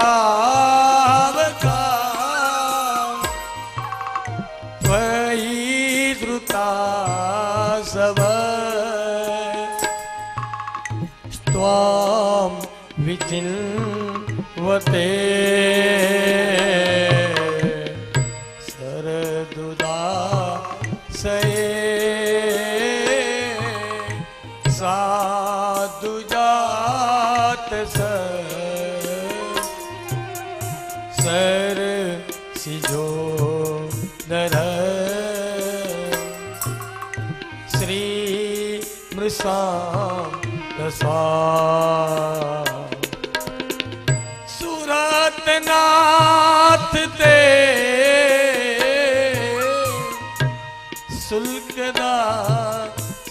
ત્વયી ધૃતા સવ સ્ત્વામ વિચિન્વતે સાધુજાત સર સિજો દર શ્રી મૃષા રસા સુરતનાથ તે સુલ્કદા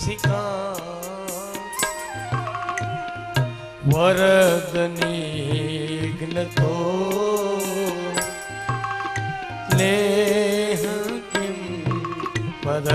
શિખા વરદનિઘ્ન તો નેહ કિમ પદ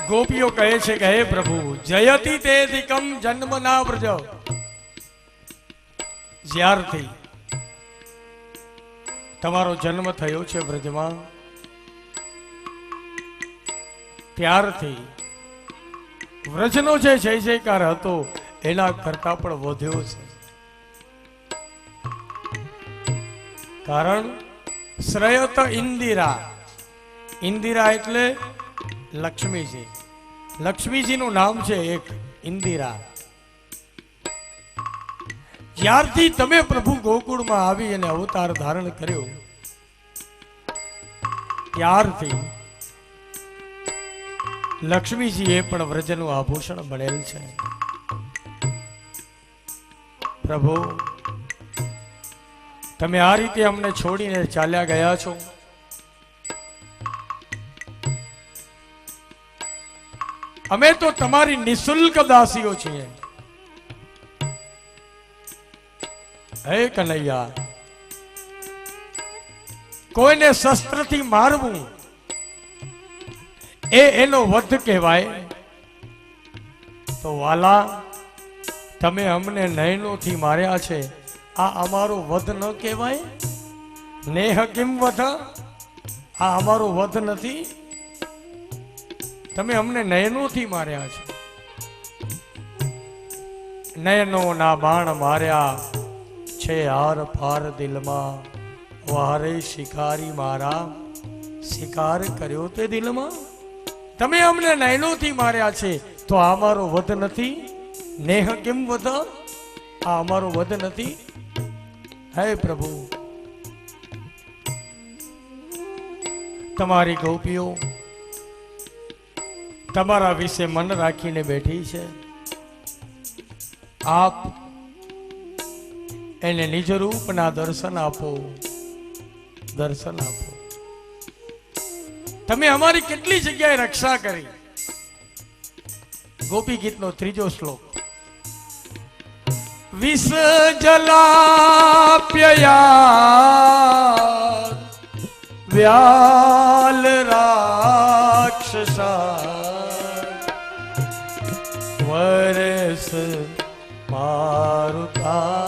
ગોપીઓ કહે છે કે હે પ્રભુ જયતી તે દિકમ જન્મ ના વ્રજ જ્યારથી તમારો જન્મ થયો છે વ્રજમાં ત્યારથી વ્રજનો જે જય જયકાર હતો એના કરતા પણ વધ્યો છે. કારણ શ્રયત ઇન્દિરા, ઇન્દિરા એટલે લક્ષ્મીજી, લક્ષ્મીજીનું નામ છે એક ઇન્દિરા. જ્યારથી તમે પ્રભુ ગોકુળમાં આવી અને અવતાર ધારણ કર્યો ત્યારથી લક્ષ્મીજીએ પણ વ્રજનું આભૂષણ બનેલ છે. પ્રભુ તમે આ રીતે અમને છોડીને ચાલ્યા ગયા છો. અમે તો તમારી નિશુલ્ક દાસીઓ છીએ. હે કનૈયા, કોઈને શસ્ત્રથી મારવું એનો વધ કહેવાય. તો વાલા, તમે અમને નયનોથી માર્યા છે, આ અમારો વધ ન કહેવાય? નેહ કિમ વધ, આ અમારો વધ નથી. તમે અમને નયનોથી માર્યા છે. નયનો ના બાણ માર્યા છે હાર ફાર દિલમાં, વારે શિકારી મારા શિકાર કર્યો તે દિલમાં. તમે અમને નયનોથી માર્યા છે તો આ અમારો વધ નથી? નેહ કેમ વધ, આ અમારો વધ નથી? હે પ્રભુ, તમારી ગોપીઓ તમારા વિશે મન રાખીને બેઠી છે. આપ એને નિજ રૂપના દર્શન આપો, દર્શન આપો. તમે અમારી કેટલી જગ્યાએ રક્ષા કરી. ગોપી ગીતનો ત્રીજો શ્લોક. વિષ જલાપ્યયા વ્યાલ રાક્ષસા વરસ મારુતા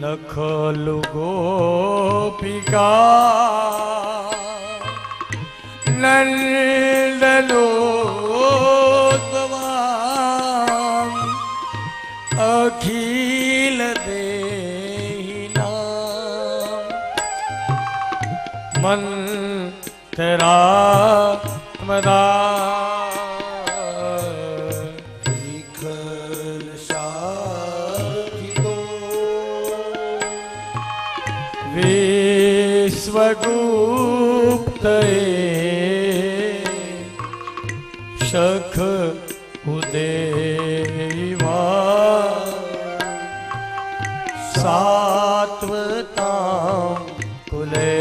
લખલુ ગોપિકા નંદનોત્તમ અખિલ દેહિના મંતરા મદા વિશ્વગુપ્ત શખ ઉદેવા સાત્વતામ કુલે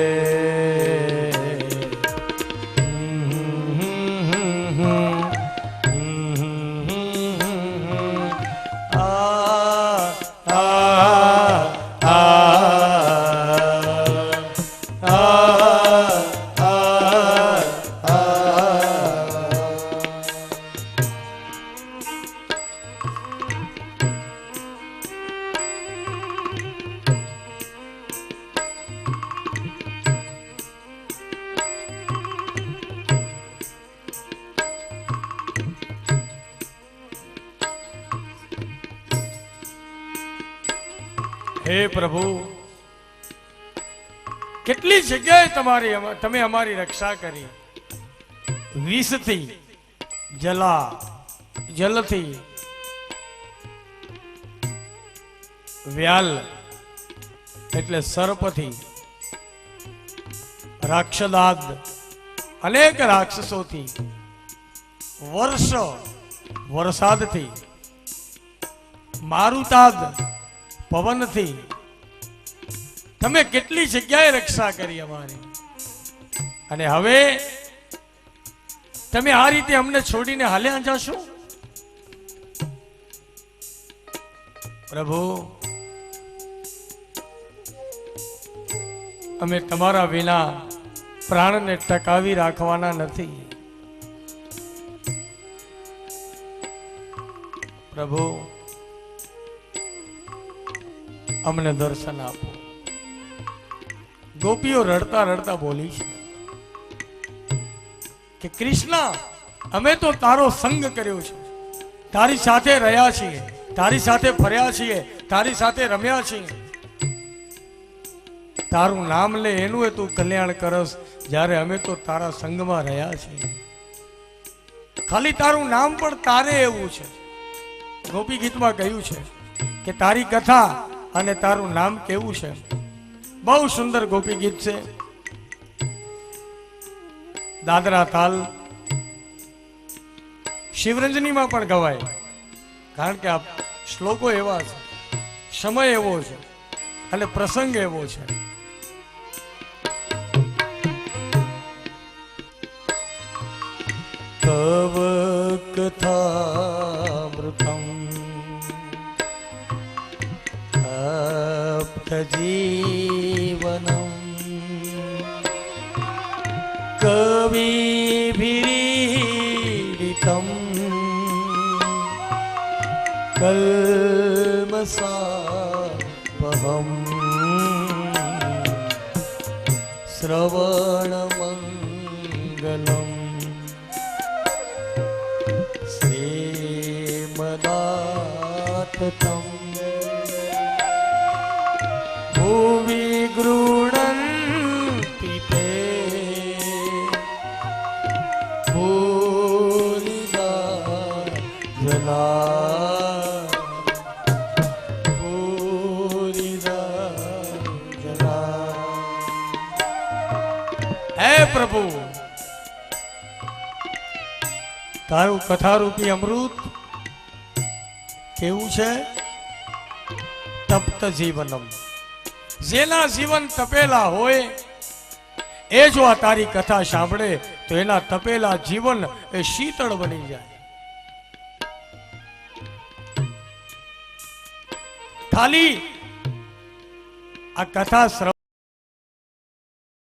હે પ્રભુ, કેટલી જગ્યાએ તમે અમારી રક્ષા કરી. વિષથી, જલથી, વ્યાલ એટલે સર્પથી, રાક્ષદાદ અનેક રાક્ષસોથી, વરસાદથી, મારુતાદ પવનથી તમે કેટલી જગ્યાએ રક્ષા કરી અમારી. અને હવે તમે આ રીતે અમને છોડીને હાલ્યા જશો? પ્રભુ, અમે તમારા વિના પ્રાણને ટકાવી રાખવાના નથી. પ્રભુ, અમને દર્શન આપો. ગોપીઓ રડતા રડતા બોલી છે કે કૃષ્ણ, અમે તો તારો સંગ કર્યો છે, તારી સાથે રહ્યા છીએ, તારી સાથે ફર્યા છીએ, તારી સાથે રમ્યા છીએ. તારું નામ લે એનું એ તું કલ્યાણ કરસ, જ્યારે અમે તો તારા સંગમાં રહ્યા છીએ. ખાલી તારું નામ પણ તારે એવું છે. ગોપી ગીતમાં કહ્યું છે કે તારી કથા અને તારું નામ કેવું છે. બહુ સુંદર ગોપી ગીત છે. દાદરા તાલ શિવરંજનીમાં પણ ગવાય, કારણ કે આ શ્લોકો એવા છે, સમય એવો છે અને પ્રસંગ એવો છે. તવ કથામૃતમ જીવનમ કવિભીડિતમ કલ્મષાપહમ શ્રવણમંગલમ શ્રીમદાતતમ ભુવિ ગૃણં પ્રભુ તારું કથારૂપી અમૃત કેવું છે? તપ્ત જીવનમ. જેના જીવન તપેલા હોય એ જો આ તારી કથા સાંભળે તો એના તપેલા જીવન એ શીતળ બની જાય. ખાલી આ કથા